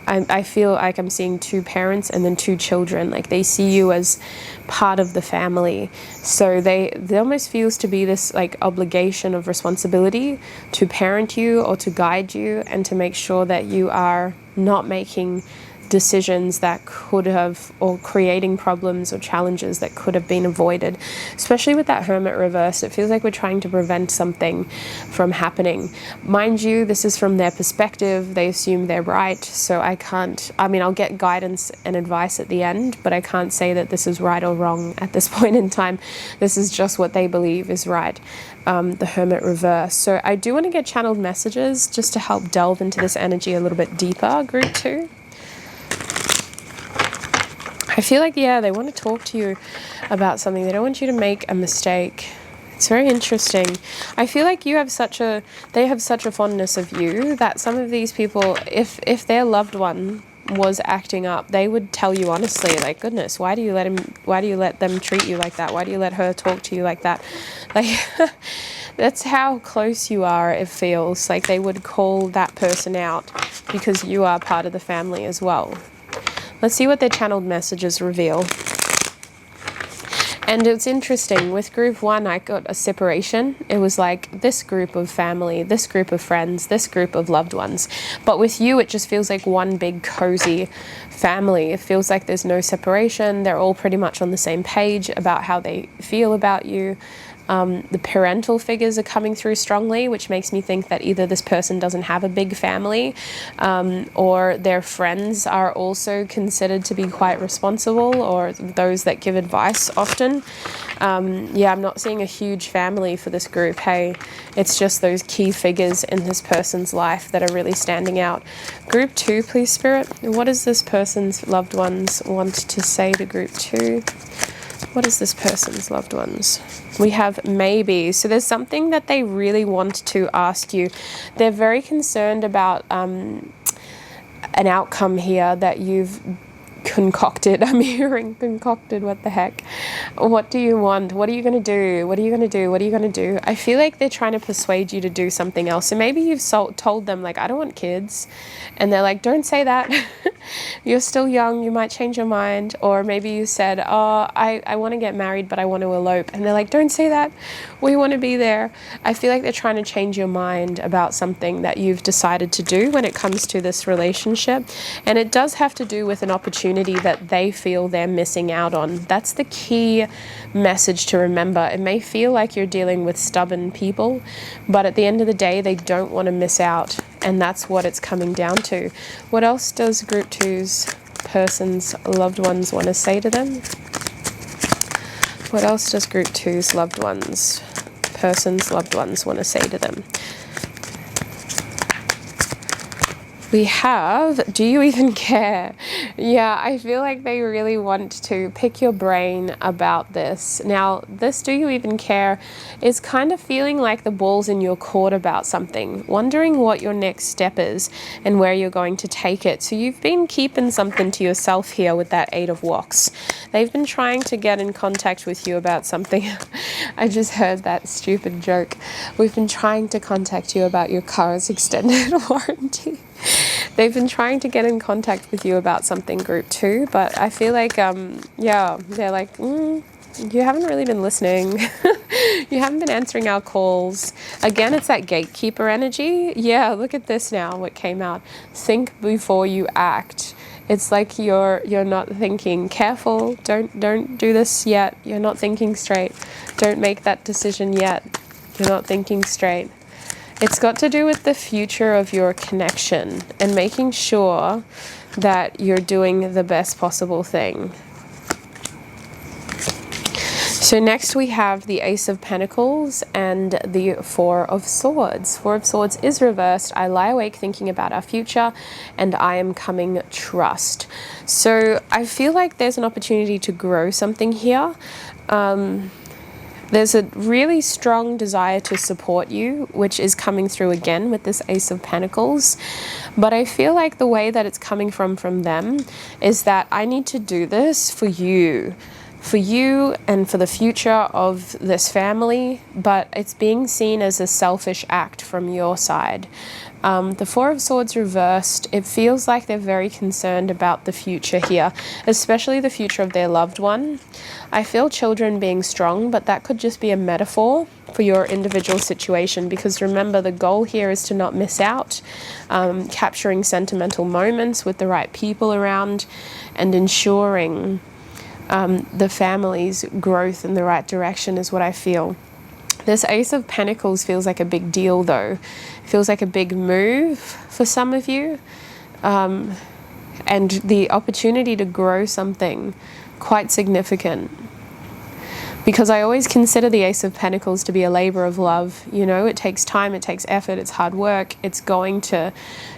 A: I feel like I'm seeing two parents and then two children. Like, they see you as part of the family. So they almost feels to be this like obligation of responsibility to parent you or to guide you and to make sure that you are not making decisions that could have, or creating problems or challenges that could have been avoided. Especially with that Hermit reverse, it feels like we're trying to prevent something from happening. Mind you, this is from their perspective. They assume they're right, so I'll get guidance and advice at the end, but I can't say that this is right or wrong at this point in time. This is just what they believe is right. The Hermit reverse. So I do want to get channeled messages just to help delve into this energy a little bit deeper, group 2. I feel like, yeah, they want to talk to you about something. They don't want you to make a mistake. It's very interesting. I feel like they have such a fondness of you that some of these people, if their loved one was acting up, they would tell you honestly, like, goodness, why do you let them treat you like that? Why do you let her talk to you like that? Like, that's how close you are, it feels. Like, they would call that person out because you are part of the family as well. Let's see what their channeled messages reveal. And it's interesting, with group 1, I got a separation. It was like this group of family, this group of friends, this group of loved ones. But with you, it just feels like one big cozy family. It feels like there's no separation. They're all pretty much on the same page about how they feel about you. The parental figures are coming through strongly, which makes me think that either this person doesn't have a big family, or their friends are also considered to be quite responsible, or those that give advice often. Yeah, I'm not seeing a huge family for this group. Hey, it's just those key figures in this person's life that are really standing out. Group 2, please, Spirit. What does this person's loved ones want to say to group 2? What is this person's loved ones? We have maybe. So there's something that they really want to ask you. They're very concerned about an outcome here that you've concocted. I'm hearing concocted. What the heck? What do you want? What are you going to do? What are you going to do? What are you going to do? I feel like they're trying to persuade you to do something else. So maybe you've told them, like, I don't want kids. And they're like, don't say that. You're still young. You might change your mind. Or maybe you said, oh, I want to get married, but I want to elope. And they're like, don't say that. We want to be there. I feel like they're trying to change your mind about something that you've decided to do when it comes to this relationship. And it does have to do with an opportunity that they feel they're missing out on. That's the key message to remember. It may feel like you're dealing with stubborn people, but at the end of the day, they don't want to miss out. And that's what it's coming down to. What else does group 2's person's loved ones want to say to them? What else does group 2's loved ones, person's loved ones want to say to them? We have, do you even care? Yeah, I feel like they really want to pick your brain about this. Now, this do you even care is kind of feeling like the ball's in your court about something, wondering what your next step is and where you're going to take it. So you've been keeping something to yourself here with that Eight of Wands. They've been trying to get in contact with you about something. I just heard that stupid joke. We've been trying to contact you about your car's extended warranty. They've been trying to get in contact with you about something, group 2, but I feel like, yeah, they're like, you haven't really been listening. You haven't been answering our calls. Again, it's that gatekeeper energy. Yeah, look at this now, what came out. Think before you act. It's like you're not thinking. Careful, don't do this yet. You're not thinking straight. Don't make that decision yet. You're not thinking straight. It's got to do with the future of your connection and making sure that you're doing the best possible thing. So next we have the Ace of Pentacles and the Four of Swords. Four of Swords is reversed. I lie awake thinking about our future and I am coming trust. So I feel like there's an opportunity to grow something here. There's a really strong desire to support you, which is coming through again with this Ace of Pentacles. But I feel like the way that it's coming from them is that I need to do this for you and for the future of this family, but it's being seen as a selfish act from your side. The Four of Swords reversed, it feels like they're very concerned about the future here, especially the future of their loved one. I feel children being strong, but that could just be a metaphor for your individual situation, because remember, the goal here is to not miss out, capturing sentimental moments with the right people around and ensuring the family's growth in the right direction is what I feel. This Ace of Pentacles feels like a big deal though. It feels like a big move for some of you. And the opportunity to grow something quite significant. Because I always consider the Ace of Pentacles to be a labor of love. You know, it takes time, it takes effort, it's hard work. It's going to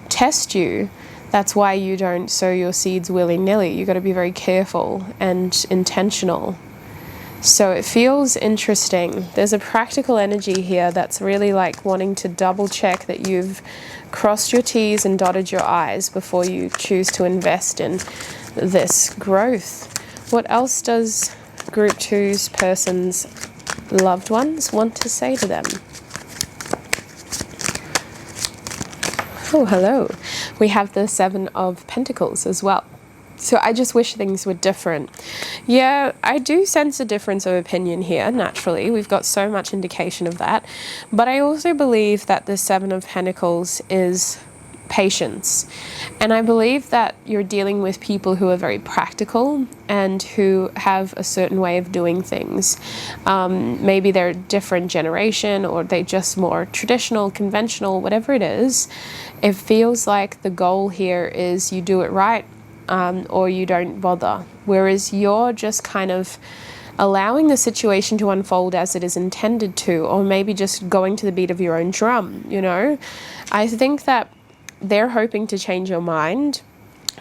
A: test you. That's why you don't sow your seeds willy-nilly. You got to be very careful and intentional. So it feels interesting. There's a practical energy here that's really like wanting to double check that you've crossed your T's and dotted your I's before you choose to invest in this growth. What else does Group 2's person's loved ones want to say to them? Oh, hello. We have the Seven of Pentacles as well. So I just wish things were different. Yeah, I do sense a difference of opinion here, naturally. We've got so much indication of that. But I also believe that the Seven of Pentacles is patience. And I believe that you're dealing with people who are very practical and who have a certain way of doing things. Maybe they're a different generation, or they just more traditional, conventional, whatever it is. It feels like the goal here is you do it right, or you don't bother. Whereas you're just kind of allowing the situation to unfold as it is intended to, or maybe just going to the beat of your own drum, you know? I think that they're hoping to change your mind.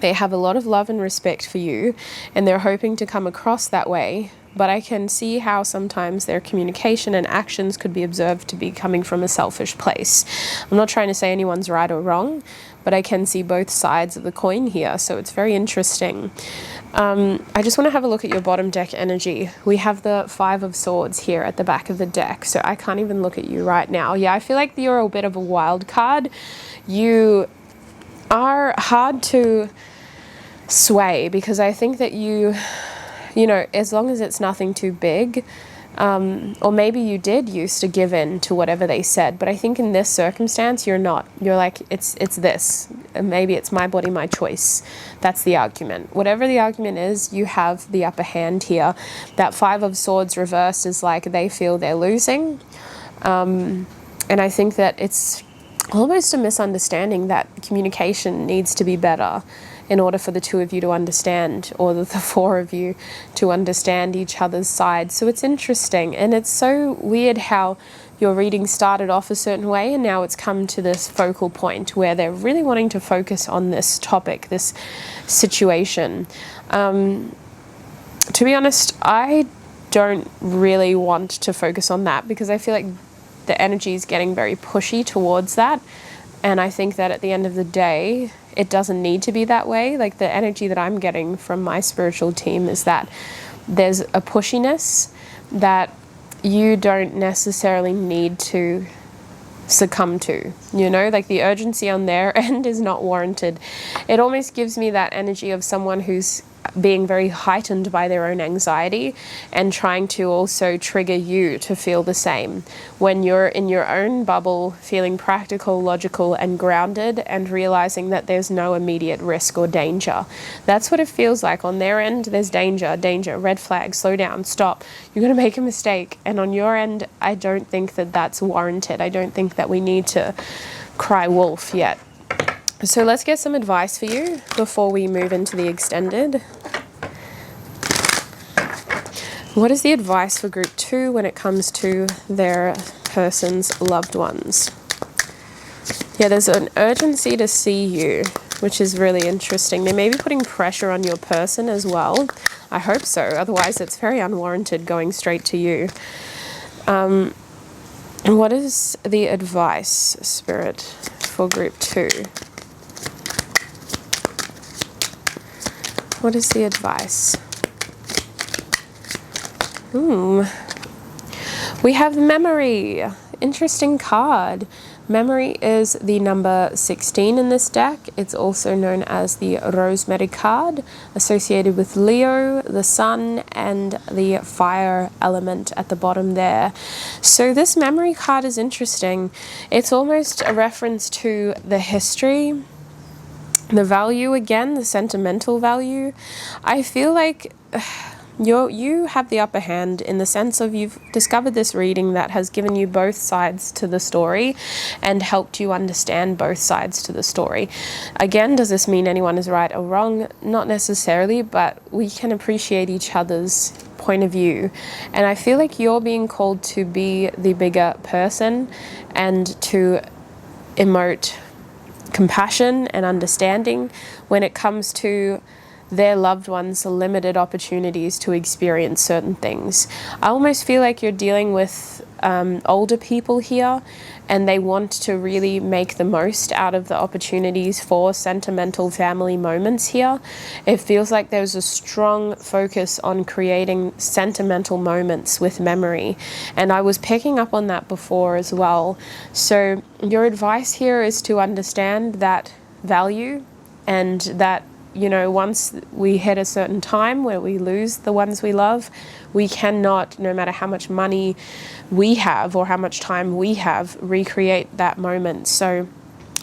A: They have a lot of love and respect for you, and they're hoping to come across that way. But I can see how sometimes their communication and actions could be observed to be coming from a selfish place. I'm not trying to say anyone's right or wrong, but I can see both sides of the coin here, so it's very interesting. I just want to have a look at your bottom deck energy. We have the Five of Swords here at the back of the deck, so I can't even look at you right now. Yeah, I feel like you're a bit of a wild card. You are hard to sway, because I think that you know, as long as it's nothing too big, or maybe you did used to give in to whatever they said, but I think in this circumstance you're not. You're like, it's this, and maybe it's my body, my choice. That's the argument. Whatever the argument is, you have the upper hand here. That Five of Swords reversed is like they feel they're losing, and I think that it's almost a misunderstanding that communication needs to be better in order for the two of you to understand, or the four of you to understand each other's side. So it's interesting, and it's so weird how your reading started off a certain way and now it's come to this focal point where they're really wanting to focus on this topic, this situation. To be honest, I don't really want to focus on that because I feel like the energy is getting very pushy towards that. And I think that at the end of the day, it doesn't need to be that way. Like, the energy that I'm getting from my spiritual team is that there's a pushiness that you don't necessarily need to succumb to, you know, like the urgency on their end is not warranted. It almost gives me that energy of someone who's being very heightened by their own anxiety and trying to also trigger you to feel the same when you're in your own bubble, feeling practical, logical and grounded, and realizing that there's no immediate risk or danger. That's what it feels like. On their end, there's danger, red flag, slow down, stop, you're going to make a mistake. And on your end, I don't think that that's warranted. I don't think that we need to cry wolf yet. So let's get some advice for you before we move into the extended. What is the advice for group 2 when it comes to their person's loved ones? Yeah, there's an urgency to see you, which is really interesting. They may be putting pressure on your person as well. I hope so. Otherwise, it's very unwarranted going straight to you. What is the advice, Spirit, for group 2? What is the advice? We have memory. Interesting card. Memory is the number 16 in this deck. It's also known as the Rosemary card, associated with Leo, the Sun, and the fire element at the bottom there. So this memory card is interesting. It's almost a reference to the history, the value again, the sentimental value. I feel like you have the upper hand in the sense of you've discovered this reading that has given you both sides to the story and helped you understand both sides to the story. Again, does this mean anyone is right or wrong? Not necessarily, but we can appreciate each other's point of view. And I feel like you're being called to be the bigger person and to emote compassion and understanding when it comes to their loved ones' limited opportunities to experience certain things. I almost feel like you're dealing with older people here, and they want to really make the most out of the opportunities for sentimental family moments here. It feels like there's a strong focus on creating sentimental moments with memory, and I was picking up on that before as well. So your advice here is to understand that value, and that, you know, once we hit a certain time where we lose the ones we love, we cannot, no matter how much money we have or how much time we have, recreate that moment. So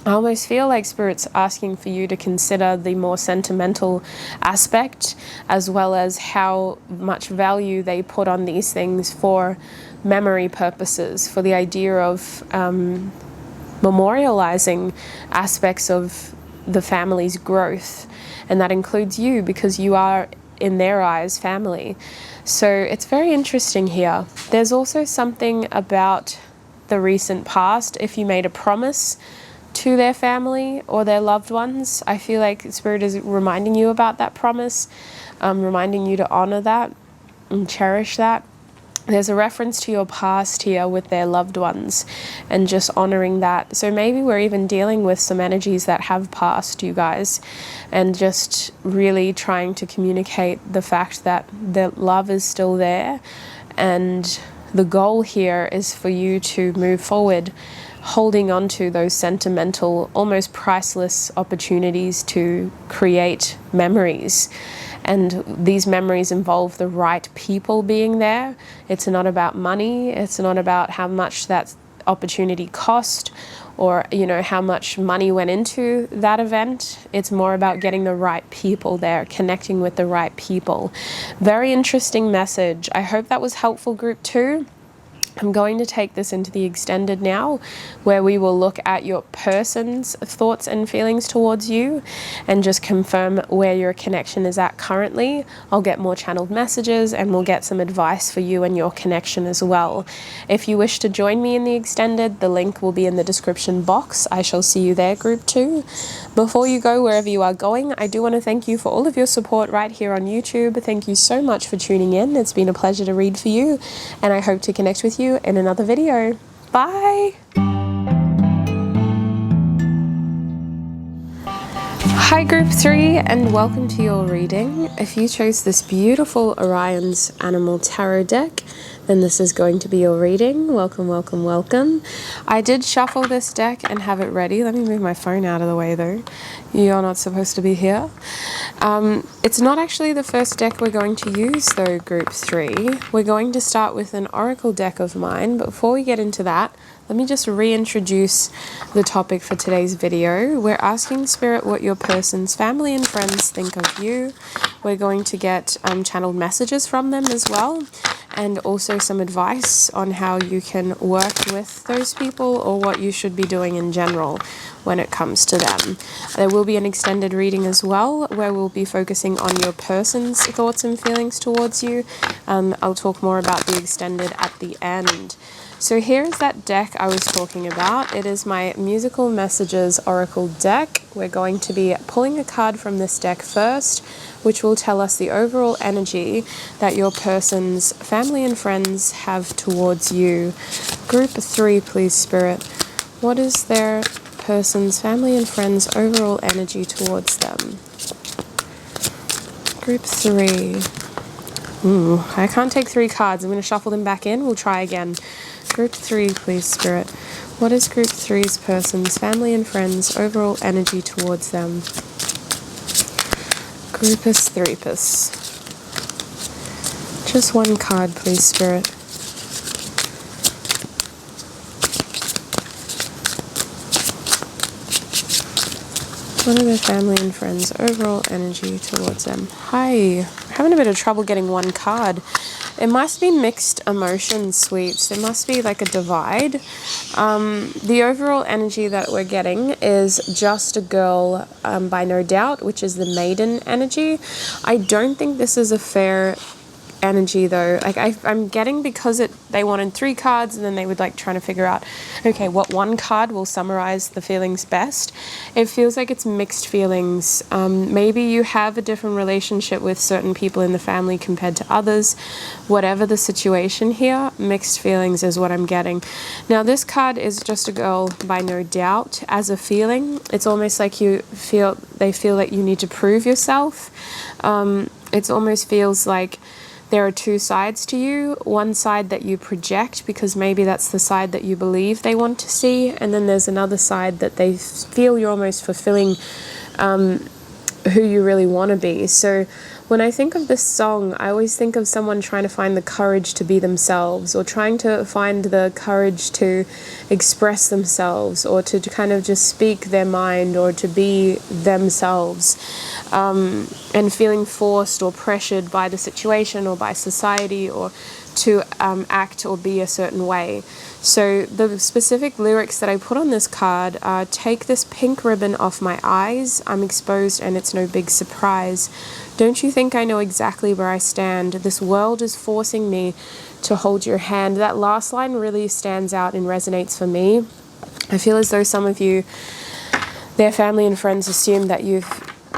A: I almost feel like Spirit's asking for you to consider the more sentimental aspect, as well as how much value they put on these things for memory purposes, for the idea of memorializing aspects of the family's growth. And that includes you, because you are, in their eyes, family. So it's very interesting here. There's also something about the recent past. If you made a promise to their family or their loved ones, I feel like Spirit is reminding you about that promise, reminding you to honor that and cherish that. There's a reference to your past here with their loved ones and just honoring that. So maybe we're even dealing with some energies that have passed, you guys, and just really trying to communicate the fact that the love is still there. And the goal here is for you to move forward, holding on to those sentimental, almost priceless opportunities to create memories. And these memories involve the right people being there. It's not about money. It's not about how much that opportunity cost, or, you know, how much money went into that event. It's more about getting the right people there, connecting with the right people. Very interesting message. I hope that was helpful, group 2. I'm going to take this into the extended now, where we will look at your person's thoughts and feelings towards you and just confirm where your connection is at currently. I'll get more channeled messages and we'll get some advice for you and your connection as well. If you wish to join me in the extended, the link will be in the description box. I shall see you there, group 2. Before you go wherever you are going, I do want to thank you for all of your support right here on YouTube. Thank you so much for tuning in. It's been a pleasure to read for you, and I hope to connect with you in another video. Bye! Hi group 3, and welcome to your reading. If you chose this beautiful Orion's Animal Tarot deck, then this is going to be your reading. Welcome, welcome, welcome. I did shuffle this deck and have it ready. Let me move my phone out of the way though. You're not supposed to be here. It's not actually the first deck we're going to use though, group 3. We're going to start with an oracle deck of mine, but before we get into that, let me just reintroduce the topic for today's video. We're asking Spirit what your person's family and friends think of you. We're going to get channeled messages from them as well, and also some advice on how you can work with those people or what you should be doing in general when it comes to them. There will be an extended reading as well, where we'll be focusing on your person's thoughts and feelings towards you. I'll talk more about the extended at the end. So here's that deck I was talking about. It is my Musical Messages Oracle deck. We're going to be pulling a card from this deck first, which will tell us the overall energy that your person's family and friends have towards you. Group 3, please, Spirit. What is their person's family and friends' overall energy towards them? Group 3. I can't take 3 cards. I'm going to shuffle them back in. We'll try again. Group 3, please, Spirit. What is Group 3's person's family and friends' overall energy towards them? Groupus Threepus. Just 1 card, please, Spirit. What are their family and friends' overall energy towards them? Hi. I'm having a bit of trouble getting 1 card. It must be mixed emotions, sweets. There must be like a divide. The overall energy that we're getting is Just a Girl by No Doubt, which is the maiden energy. I don't think this is a fair energy though. Like I'm getting, because they wanted 3 cards and then they would like trying to figure out, okay, what 1 card will summarize the feelings best. It feels like it's mixed feelings. Maybe you have a different relationship with certain people in the family compared to others. Whatever the situation here, mixed feelings is what I'm getting. Now this card is Just a Girl by No Doubt. As a feeling, it's almost like they feel that you need to prove yourself. It almost feels like there are 2 sides to you. One side that you project because maybe that's the side that you believe they want to see, and then there's another side that they feel you're almost fulfilling who you really want to be. So when I think of this song, I always think of someone trying to find the courage to be themselves, or trying to find the courage to express themselves, or to kind of just speak their mind, or to be themselves, and feeling forced or pressured by the situation or by society, or to act or be a certain way. So the specific lyrics that I put on this card are, take this pink ribbon off my eyes, I'm exposed and it's no big surprise. Don't you think I know exactly where I stand? This world is forcing me to hold your hand. That last line really stands out and resonates for me. I feel as though some of you, their family and friends assume that you've,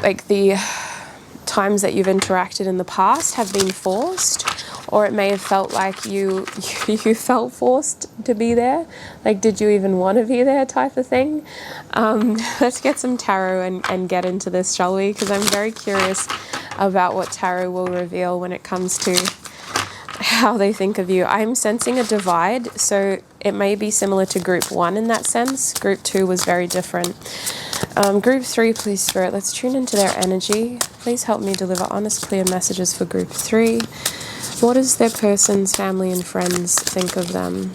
A: like the times that you've interacted in the past have been forced, or it may have felt like you felt forced to be there. Like, did you even want to be there type of thing? Let's get some tarot and get into this, shall we? Because I'm very curious about what tarot will reveal when it comes to how they think of you. I'm sensing a divide, so it may be similar to group 1 in that sense. Group 2 was very different. Group 3, please, Spirit, let's tune into their energy. Please help me deliver honest, clear messages for group 3. What does their person's family and friends think of them?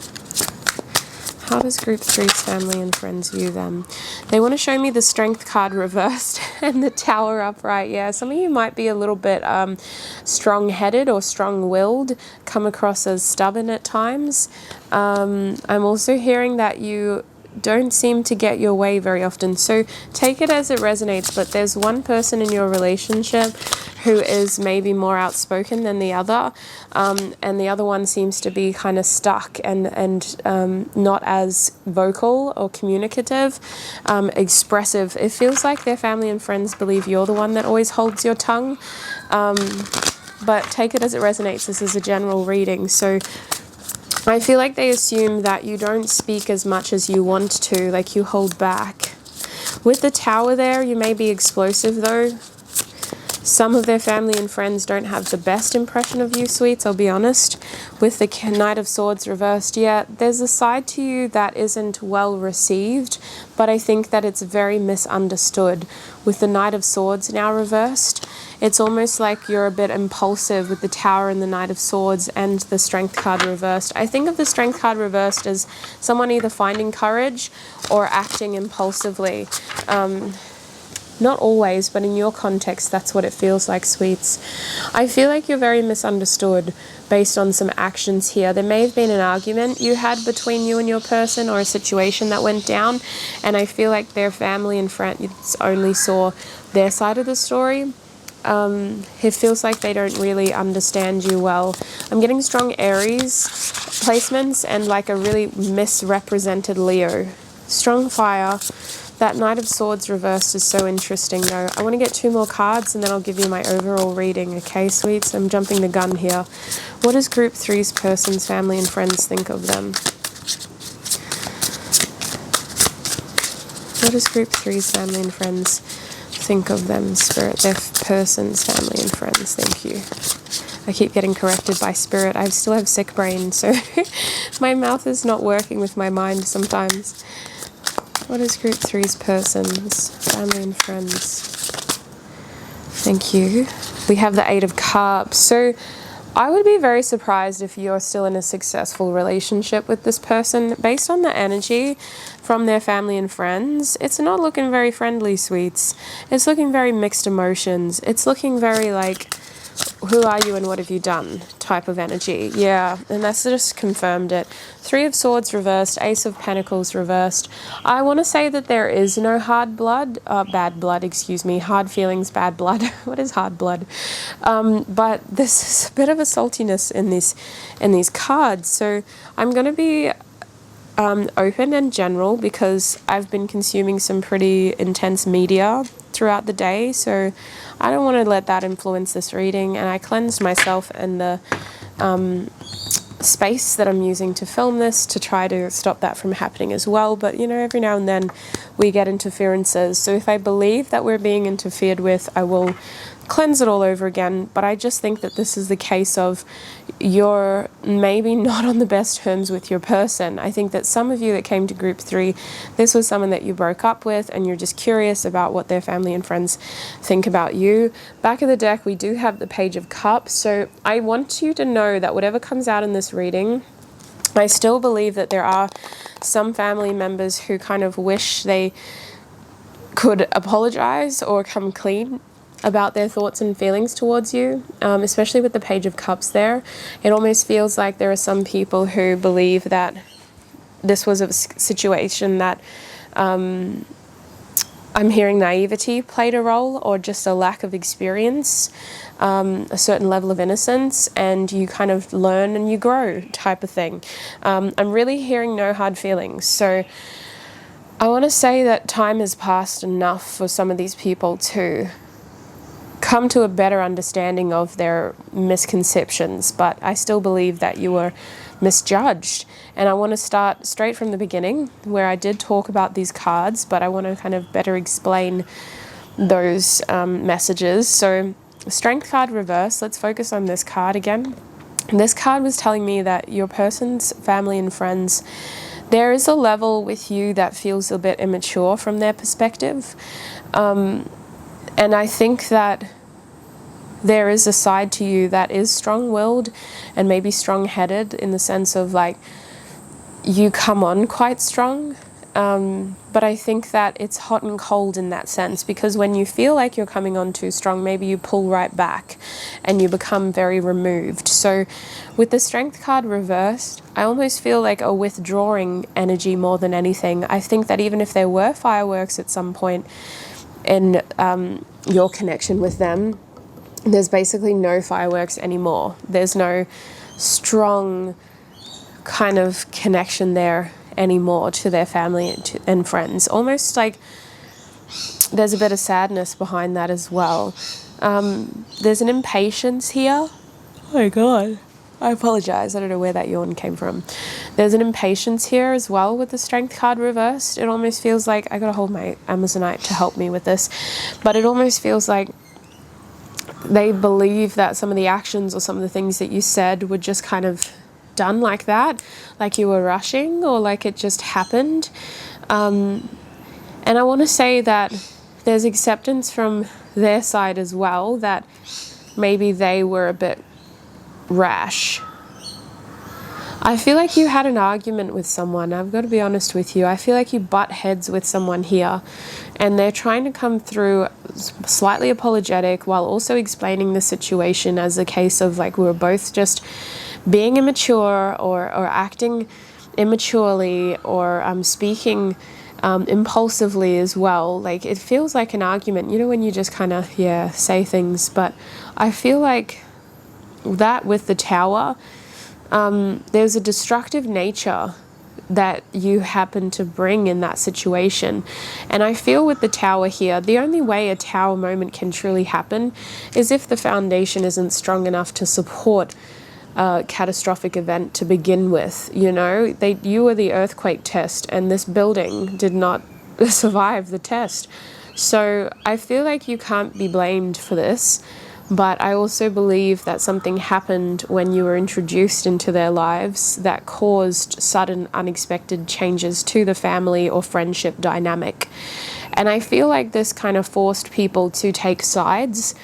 A: How does group 3's family and friends view them? They want to show me the Strength card reversed and the Tower upright. Yeah, some of you might be a little bit strong-headed or strong-willed, come across as stubborn at times. I'm also hearing that you don't seem to get your way very often. So take it as it resonates, but there's one person in your relationship who is maybe more outspoken than the other, and the other one seems to be kind of stuck and not as vocal or communicative, expressive. It feels like their family and friends believe you're the one that always holds your tongue, but take it as it resonates. This is a general reading, so I feel like they assume that you don't speak as much as you want to, like you hold back. With the Tower there, you may be explosive though. Some of their family and friends don't have the best impression of you, sweets, I'll be honest. With the Knight of Swords reversed, yeah, there's a side to you that isn't well received, but I think that it's very misunderstood. With the Knight of Swords now reversed, it's almost like you're a bit impulsive with the Tower and the Knight of Swords and the Strength card reversed. I think of the Strength card reversed as someone either finding courage or acting impulsively. Not always, but in your context, that's what it feels like, sweets. I feel like you're very misunderstood based on some actions here. There may have been an argument you had between you and your person, or a situation that went down, and I feel like their family and friends only saw their side of the story. It feels like they don't really understand you well. I'm getting strong Aries placements and like a really misrepresented Leo. Strong fire. That Knight of Swords reversed is so interesting though. I want to get 2 more cards and then I'll give you my overall reading, okay, sweets? I'm jumping the gun here. What does Group 3's person's family and friends think of them? What does Group 3's family and friends think of them, Spirit? Their person's family and friends, thank you. I keep getting corrected by Spirit. I still have sick brain, so my mouth is not working with my mind sometimes. What is Group 3's person's family and friends? Thank you. We have the 8 of Cups. So I would be very surprised if you're still in a successful relationship with this person. Based on the energy from their family and friends, it's not looking very friendly, sweets. It's looking very mixed emotions. It's looking very like, who are you and what have you done type of energy. Yeah, and that's just confirmed it. 3 of Swords reversed, Ace of Pentacles reversed. I want to say that there is no hard blood, bad blood, excuse me, hard feelings, bad blood. What is hard blood? But there's a bit of a saltiness in these cards. So I'm going to be open and general because I've been consuming some pretty intense media throughout the day, so I don't want to let that influence this reading, and I cleansed myself and the space that I'm using to film this to try to stop that from happening as well. But you know, every now and then we get interferences, so if I believe that we're being interfered with, I will cleanse it all over again. But I just think that this is the case of you're maybe not on the best terms with your person. I think that some of you that came to Group 3, this was someone that you broke up with and you're just curious about what their family and friends think about you. Back of the deck, we do have the Page of Cups. So I want you to know that whatever comes out in this reading, I still believe that there are some family members who kind of wish they could apologize or come clean about their thoughts and feelings towards you, especially with the Page of Cups there. It almost feels like there are some people who believe that this was a situation that I'm hearing naivety played a role, or just a lack of experience, a certain level of innocence, and you kind of learn and you grow type of thing. I'm really hearing no hard feelings. So I want to say that time has passed enough for some of these people to come to a better understanding of their misconceptions, but I still believe that you were misjudged. And I want to start straight from the beginning, where I did talk about these cards, but I want to kind of better explain those messages. So Strength card reverse, let's focus on this card again. This card was telling me that your person's family and friends, there is a level with you that feels a bit immature from their perspective. And I think that there is a side to you that is strong-willed and maybe strong-headed, in the sense of like you come on quite strong. But I think that it's hot and cold in that sense, because when you feel like you're coming on too strong, maybe you pull right back and you become very removed. So with the Strength card reversed, I almost feel like a withdrawing energy more than anything. I think that even if there were fireworks at some point in your connection with them, there's basically no fireworks anymore. There's no strong kind of connection there anymore to their family and friends. Almost like there's a bit of sadness behind that as well. There's an impatience here. Oh my god, I apologize, I don't know where that yawn came from. There's an impatience here as well with the Strength card reversed. It almost feels like, I gotta hold my Amazonite to help me with this, but it almost feels like they believe that some of the actions or some of the things that you said were just kind of done like that, like you were rushing, or like it just happened. And I want to say that there's acceptance from their side as well, that maybe they were a bit rash. I feel like you had an argument with someone. I've got to be honest with you. I feel like you butt heads with someone here, and they're trying to come through slightly apologetic while also explaining the situation as a case of like we were both just being immature or acting immaturely, or speaking impulsively as well. Like it feels like an argument, you know, when you just kind of say things. But I feel like that with the Tower, there's a destructive nature that you happen to bring in that situation. And I feel with the Tower here, the only way a Tower moment can truly happen is if the foundation isn't strong enough to support a catastrophic event to begin with. You know, you were the earthquake test, and this building did not survive the test. So I feel like you can't be blamed for this. But I also believe that something happened when you were introduced into their lives that caused sudden, unexpected changes to the family or friendship dynamic. And I feel like this kind of forced people to take sides,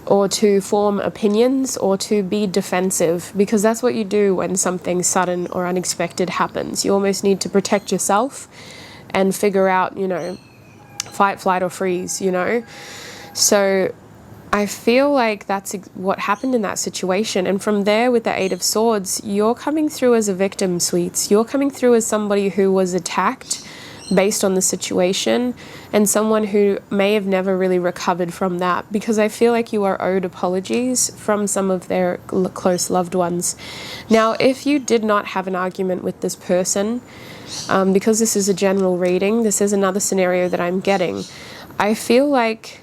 A: or to form opinions, or to be defensive, because that's what you do when something sudden or unexpected happens. You almost need to protect yourself and figure out, you know, fight, flight, or freeze, you know? So I feel like that's what happened in that situation. And from there, with the Eight of Swords, you're coming through as a victim, sweets. You're coming through as somebody who was attacked based on the situation, and someone who may have never really recovered from that, because I feel like you are owed apologies from some of their close loved ones. Now, if you did not have an argument with this person, because this is a general reading, this is another scenario that I'm getting. I feel like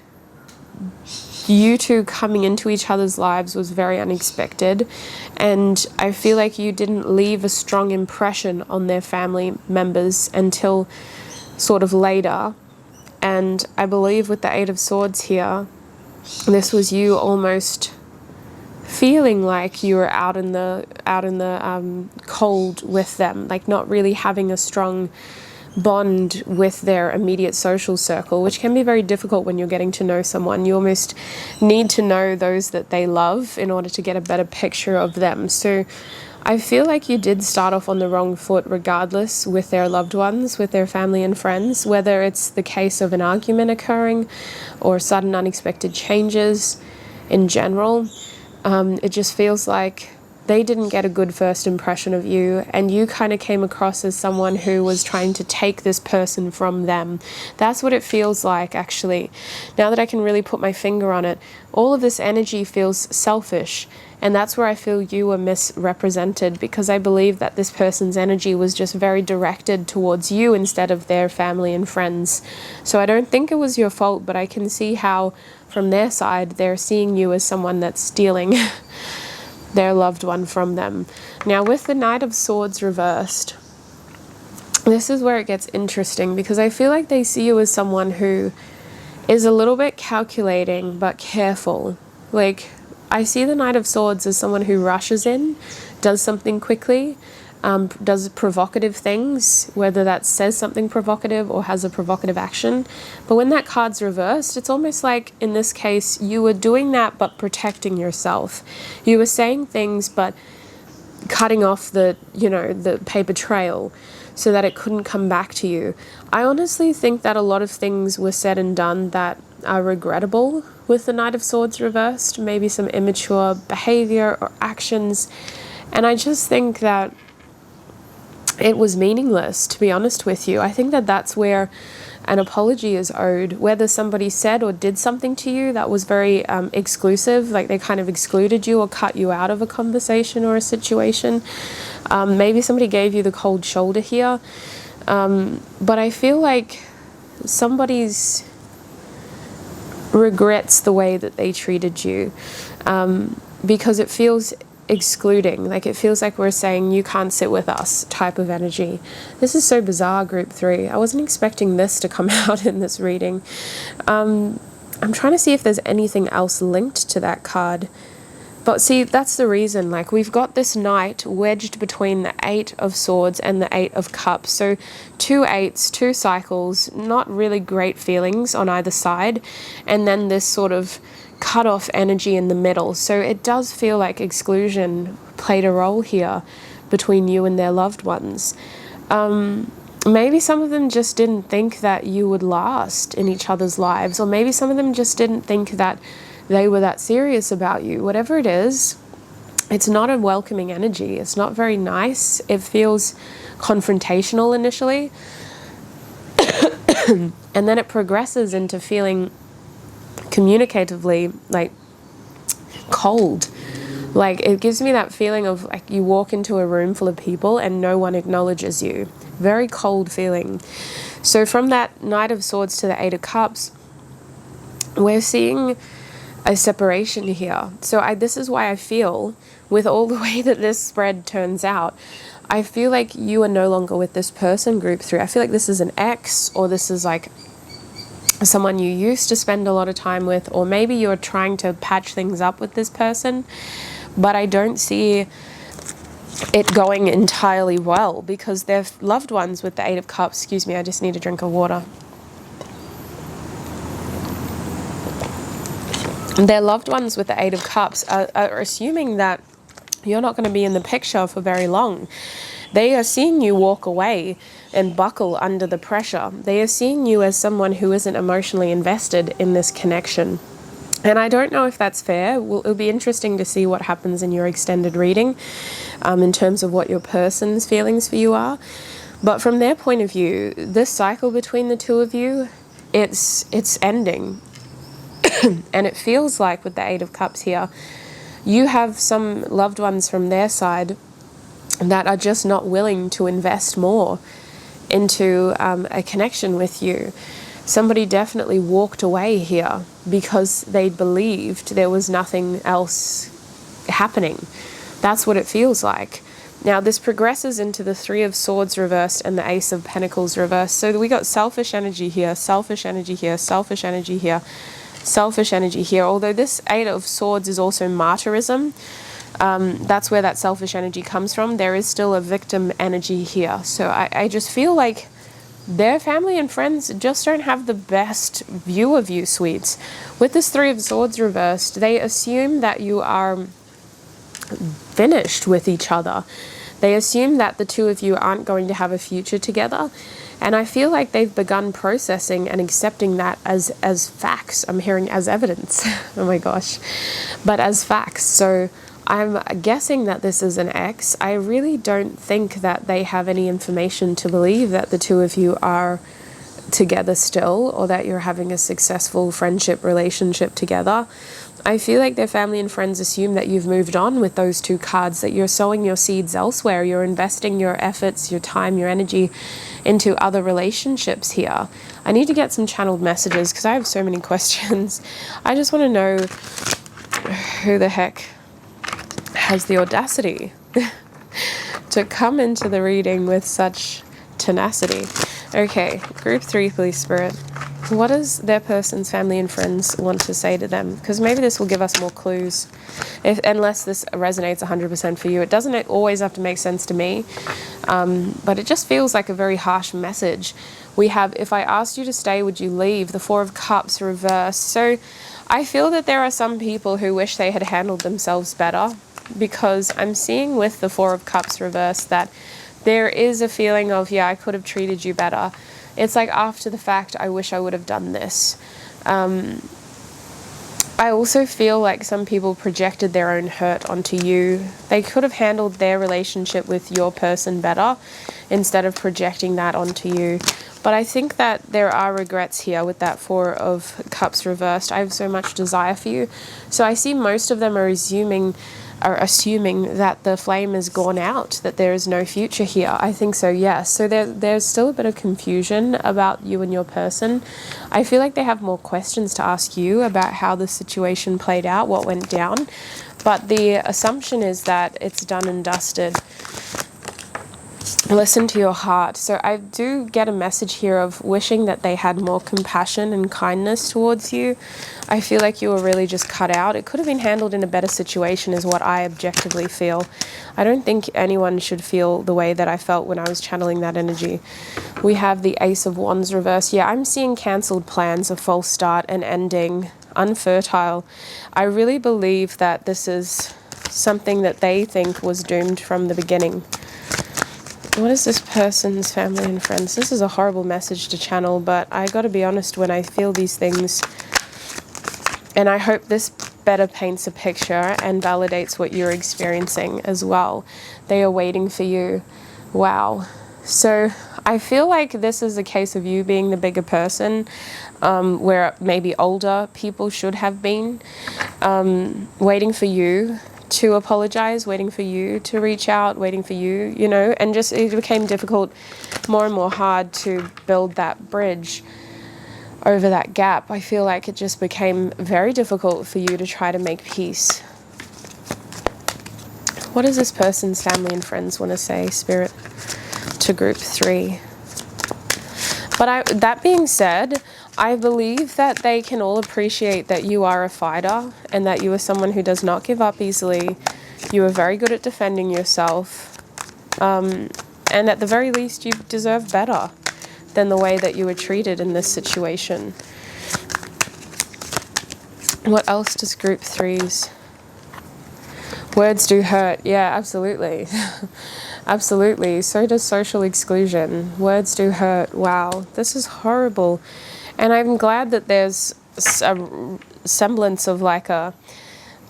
A: you two coming into each other's lives was very unexpected, and I feel like you didn't leave a strong impression on their family members until sort of later. And I believe with the Eight of Swords here, this was you almost feeling like you were out in the cold with them, like not really having a strong bond with their immediate social circle, which can be very difficult when you're getting to know someone. You almost need to know those that they love in order to get a better picture of them. So I feel like you did start off on the wrong foot regardless with their loved ones, with their family and friends, whether it's the case of an argument occurring or sudden unexpected changes in general. It just feels like they didn't get a good first impression of you, and you kind of came across as someone who was trying to take this person from them. That's what it feels like, actually. Now that I can really put my finger on it, all of this energy feels selfish, and that's where I feel you were misrepresented, because I believe that this person's energy was just very directed towards you instead of their family and friends. So I don't think it was your fault, but I can see how from their side they're seeing you as someone that's stealing their loved one from them. Now with the Knight of Swords reversed, this is where it gets interesting, because I feel like they see you as someone who is a little bit calculating but careful. Like, I see the Knight of Swords as someone who rushes in, does something quickly, does provocative things, whether that says something provocative or has a provocative action. But when that card's reversed, it's almost like, in this case, you were doing that but protecting yourself. You were saying things, but cutting off the, you know, the paper trail so that it couldn't come back to you. I honestly think that a lot of things were said and done that are regrettable with the Knight of Swords reversed, maybe some immature behavior or actions. And I just think that it was meaningless, to be honest with you. I think that that's where an apology is owed, whether somebody said or did something to you that was very exclusive, like they kind of excluded you or cut you out of a conversation or a situation. Maybe somebody gave you the cold shoulder here. But I feel like somebody's regrets the way that they treated you, because it feels excluding, like it feels like we're saying you can't sit with us type of energy. This is so bizarre, group 3. I wasn't expecting this to come out in this reading. I'm trying to see if there's anything else linked to that card. But see, that's the reason, like we've got this knight wedged between the 8 of Swords and the 8 of Cups. So 2 8s, 2 cycles, not really great feelings on either side. And then this sort of cut off energy in the middle. So it does feel like exclusion played a role here between you and their loved ones. Maybe some of them just didn't think that you would last in each other's lives, or maybe some of them just didn't think that they were that serious about you. Whatever it is, it's not a welcoming energy. It's not very nice. It feels confrontational initially. And then it progresses into feeling communicatively like cold. Like it gives me that feeling of like you walk into a room full of people and no one acknowledges you. Very cold feeling. So from that Knight of Swords to the 8 of Cups, we're seeing a separation here. So this is why I feel, with all the way that this spread turns out, I feel like you are no longer with this person, group 3. I feel like this is an ex, or this is like someone you used to spend a lot of time with, or maybe you're trying to patch things up with this person, but I don't see it going entirely well, because their loved ones with the 8 of Cups, excuse me, I just need a drink of water. Their loved ones with the 8 of Cups are assuming that you're not going to be in the picture for very long. They are seeing you walk away and buckle under the pressure. They are seeing you as someone who isn't emotionally invested in this connection. And I don't know if that's fair. It'll be interesting to see what happens in your extended reading in terms of what your person's feelings for you are. But from their point of view, this cycle between the two of you, it's ending. And it feels like with the 8 of Cups here, you have some loved ones from their side that are just not willing to invest more into a connection with you. Somebody definitely walked away here because they believed there was nothing else happening. That's what it feels like. Now this progresses into the 3 of Swords reversed and the Ace of Pentacles reversed. So we got selfish energy here, selfish energy here, selfish energy here, selfish energy here. Although this 8 of Swords is also martyrism, that's where that selfish energy comes from. There is still a victim energy here. So I just feel like their family and friends just don't have the best view of you, sweets. With this 3 of Swords reversed, they assume that you are finished with each other. They assume that the two of you aren't going to have a future together. And I feel like they've begun processing and accepting that as facts. I'm hearing as evidence. Oh my gosh. But as facts. So I'm guessing that this is an ex. I really don't think that they have any information to believe that the two of you are together still, or that you're having a successful friendship relationship together. I feel like their family and friends assume that you've moved on with those two cards, that you're sowing your seeds elsewhere. You're investing your efforts, your time, your energy into other relationships here. I need to get some channeled messages because I have so many questions. I just want to know who the heck has the audacity to come into the reading with such tenacity. Okay, group 3, please, Spirit. What does their person's family and friends want to say to them? Because maybe this will give us more clues. Unless this resonates 100% for you. It doesn't always have to make sense to me. But it just feels like a very harsh message. We have, if I asked you to stay, would you leave? The Four of Cups reversed. So I feel that there are some people who wish they had handled themselves better. Because I'm seeing with the Four of Cups reversed that there is a feeling of, yeah, I could have treated you better. It's like after the fact, I wish I would have done this. I also feel like some people projected their own hurt onto you. They could have handled their relationship with your person better instead of projecting that onto you. But I think that there are regrets here with that Four of Cups reversed. I have so much desire for you. So I see most of them are assuming that the flame has gone out, that there is no future here. I think so, yes. So there's still a bit of confusion about you and your person. I feel like they have more questions to ask you about how the situation played out, what went down. But the assumption is that it's done and dusted. Listen to your heart. So I do get a message here of wishing that they had more compassion and kindness towards you. I feel like you were really just cut out. It could have been handled in a better situation is what I objectively feel. I don't think anyone should feel the way that I felt when I was channeling that energy. We have the Ace of Wands reversed. Yeah, I'm seeing cancelled plans, a false start, an ending, unfertile. I really believe that this is something that they think was doomed from the beginning. What is this person's family and friends? This is a horrible message to channel, but I gotta be honest, when I feel these things, and I hope this better paints a picture and validates what you're experiencing as well. They are waiting for you. Wow. So I feel like this is a case of you being the bigger person, where maybe older people should have been, waiting for you to apologize, waiting for you to reach out, waiting for you, you know, and just it became difficult, more and more hard to build that bridge over that gap. I feel like it just became very difficult for you to try to make peace. What does this person's family and friends want to say, Spirit, to group 3? But that being said, I believe that they can all appreciate that you are a fighter and that you are someone who does not give up easily. You are very good at defending yourself. And at the very least, you deserve better than the way that you were treated in this situation. What else does group 3's? Words do hurt. Yeah, absolutely. Absolutely. So does social exclusion. Words do hurt. Wow, this is horrible. And I'm glad that there's a semblance of like a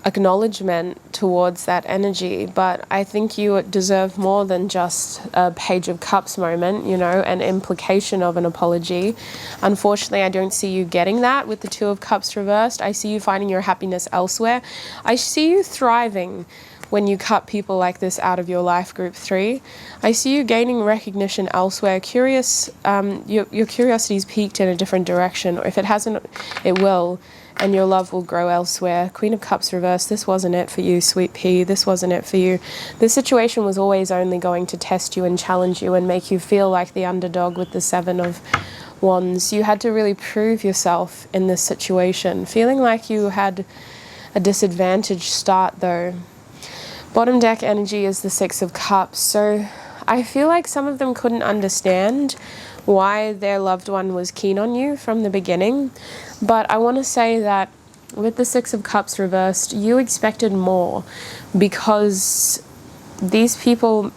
A: acknowledgement towards that energy, but I think you deserve more than just a Page of Cups moment, you know, an implication of an apology. Unfortunately, I don't see you getting that with the Two of Cups reversed. I see you finding your happiness elsewhere. I see you thriving when you cut people like this out of your life, group 3. I see you gaining recognition elsewhere. Your curiosity's peaked in a different direction, or if it hasn't, it will. And your love will grow elsewhere. Queen of Cups reversed. This wasn't it for you, sweet pea. This wasn't it for you. This situation was always only going to test you and challenge you and make you feel like the underdog with the Seven of Wands. You had to really prove yourself in this situation. Feeling like you had a disadvantaged start though. Bottom deck energy is the Six of Cups. So I feel like some of them couldn't understand why their loved one was keen on you from the beginning. But I want to say that with the Six of Cups reversed, you expected more because these people,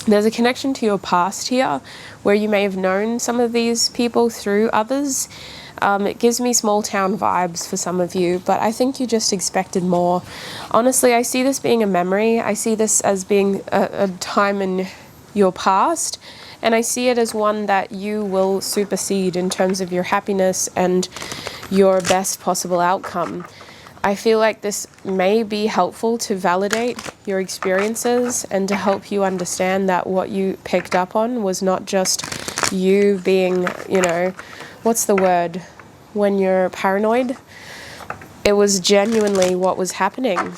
A: there's a connection to your past here where you may have known some of these people through others. It gives me small town vibes for some of you, but I think you just expected more. Honestly, I see this being a memory. I see this as being a time in your past. And I see it as one that you will supersede in terms of your happiness and your best possible outcome. I feel like this may be helpful to validate your experiences and to help you understand that what you picked up on was not just you being, you know, what's the word when you're paranoid? It was genuinely what was happening.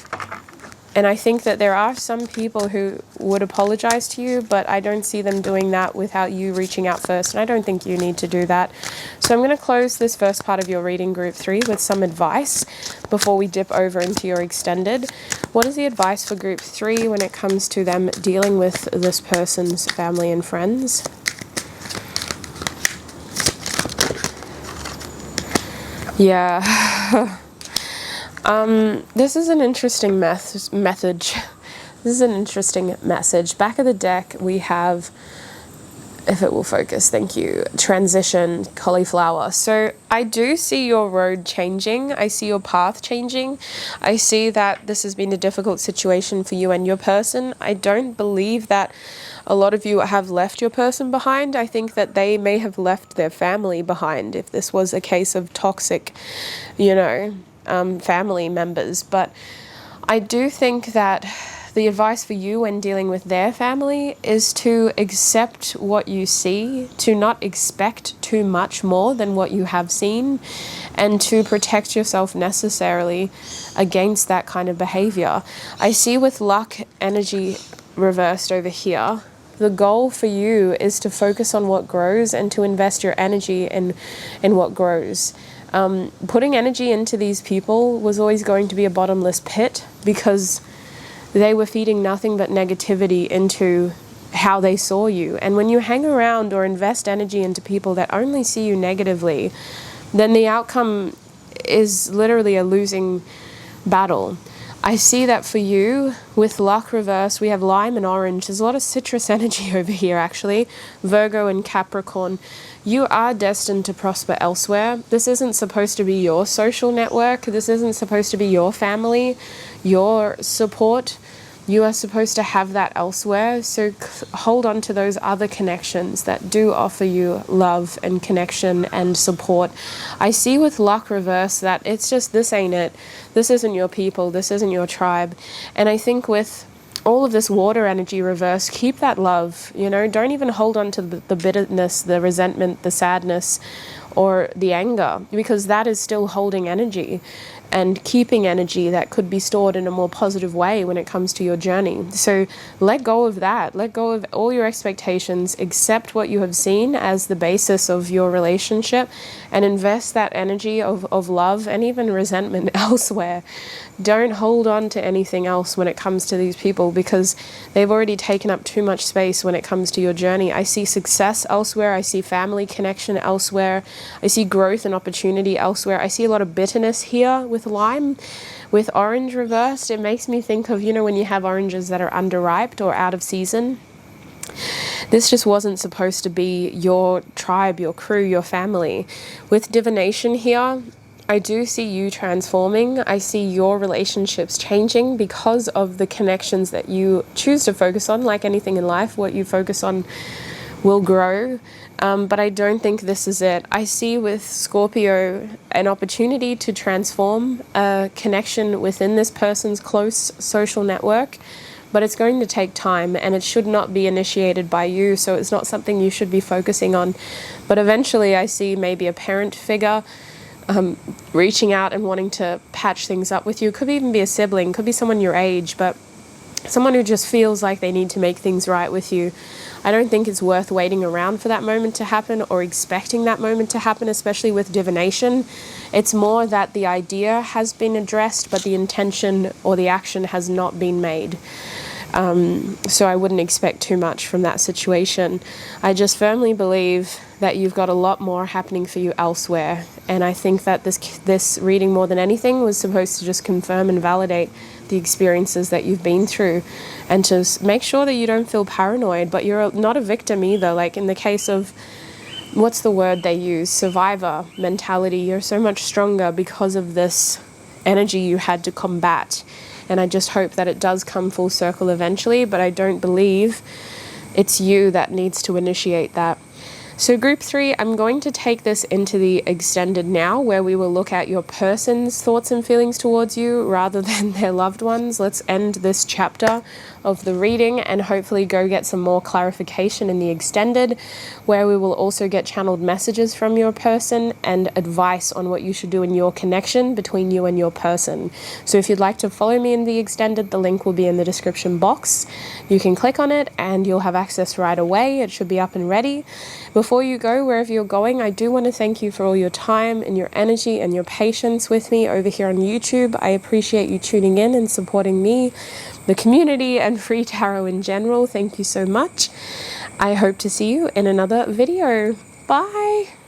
A: And I think that there are some people who would apologize to you, but I don't see them doing that without you reaching out first. And I don't think you need to do that. So I'm going to close this first part of your reading, Group 3, with some advice before we dip over into your extended. What is the advice for Group 3 when it comes to them dealing with this person's family and friends? Yeah. This is an interesting message. This is an interesting message. Back of the deck, we have, if it will focus, thank you, transition, cauliflower. So I do see your road changing. I see your path changing. I see that this has been a difficult situation for you and your person. I don't believe that a lot of you have left your person behind. I think that they may have left their family behind if this was a case of toxic, family members. But I do think that the advice for you when dealing with their family is to accept what you see, to not expect too much more than what you have seen, and to protect yourself necessarily against that kind of behavior. I see with luck energy reversed over here, the goal for you is to focus on what grows and to invest your energy in what grows. Putting energy into these people was always going to be a bottomless pit because they were feeding nothing but negativity into how they saw you. And when you hang around or invest energy into people that only see you negatively, then the outcome is literally a losing battle. I see that for you, with luck reverse, we have lime and orange. There's a lot of citrus energy over here, actually. Virgo and Capricorn. You are destined to prosper elsewhere. This isn't supposed to be your social network. This isn't supposed to be your family, your support. You are supposed to have that elsewhere. So hold on to those other connections that do offer you love and connection and support. I see with luck reverse that it's just, this ain't it. This isn't your people. This isn't your tribe. And I think with all of this water energy reverse, keep that love, don't even hold on to the bitterness, the resentment, the sadness, or the anger, because that is still holding energy and keeping energy that could be stored in a more positive way when it comes to your journey. So let go of that. Let go of all your expectations. Accept what you have seen as the basis of your relationship and invest that energy of love and even resentment elsewhere. Don't hold on to anything else when it comes to these people because they've already taken up too much space when it comes to your journey. I see success elsewhere. I see family connection elsewhere. I see growth and opportunity elsewhere. I see a lot of bitterness here with lime. With orange reversed, it makes me think of, when you have oranges that are underripe or out of season. This just wasn't supposed to be your tribe, your crew, your family. With divination here, I do see you transforming. I see your relationships changing because of the connections that you choose to focus on. Like anything in life, what you focus on will grow. But I don't think this is it. I see with Scorpio an opportunity to transform a connection within this person's close social network, but it's going to take time and it should not be initiated by you, so it's not something you should be focusing on. But eventually I see maybe a parent figure reaching out and wanting to patch things up with you. Could even be a sibling, could be someone your age, but someone who just feels like they need to make things right with you. I don't think it's worth waiting around for that moment to happen or expecting that moment to happen, especially with divination. It's more that the idea has been addressed, but the intention or the action has not been made. So I wouldn't expect too much from that situation. I just firmly believe that you've got a lot more happening for you elsewhere. And I think that this reading, more than anything, was supposed to just confirm and validate the experiences that you've been through and to make sure that you don't feel paranoid, but you're not a victim either. Like in the case of, what's the word they use? Survivor mentality. You're so much stronger because of this energy you had to combat. And I just hope that it does come full circle eventually, but I don't believe it's you that needs to initiate that. So group 3, I'm going to take this into the extended now, where we will look at your person's thoughts and feelings towards you rather than their loved ones. Let's end this chapter of the reading and hopefully go get some more clarification in the extended, where we will also get channeled messages from your person and advice on what you should do in your connection between you and your person. So if you'd like to follow me in the extended, the link will be in the description box. You can click on it and you'll have access right away. It should be up and ready. Before you go, wherever you're going, I do want to thank you for all your time and your energy and your patience with me over here on YouTube. I appreciate you tuning in and supporting me, the community, and free tarot in general. Thank you so much. I hope to see you in another video. Bye.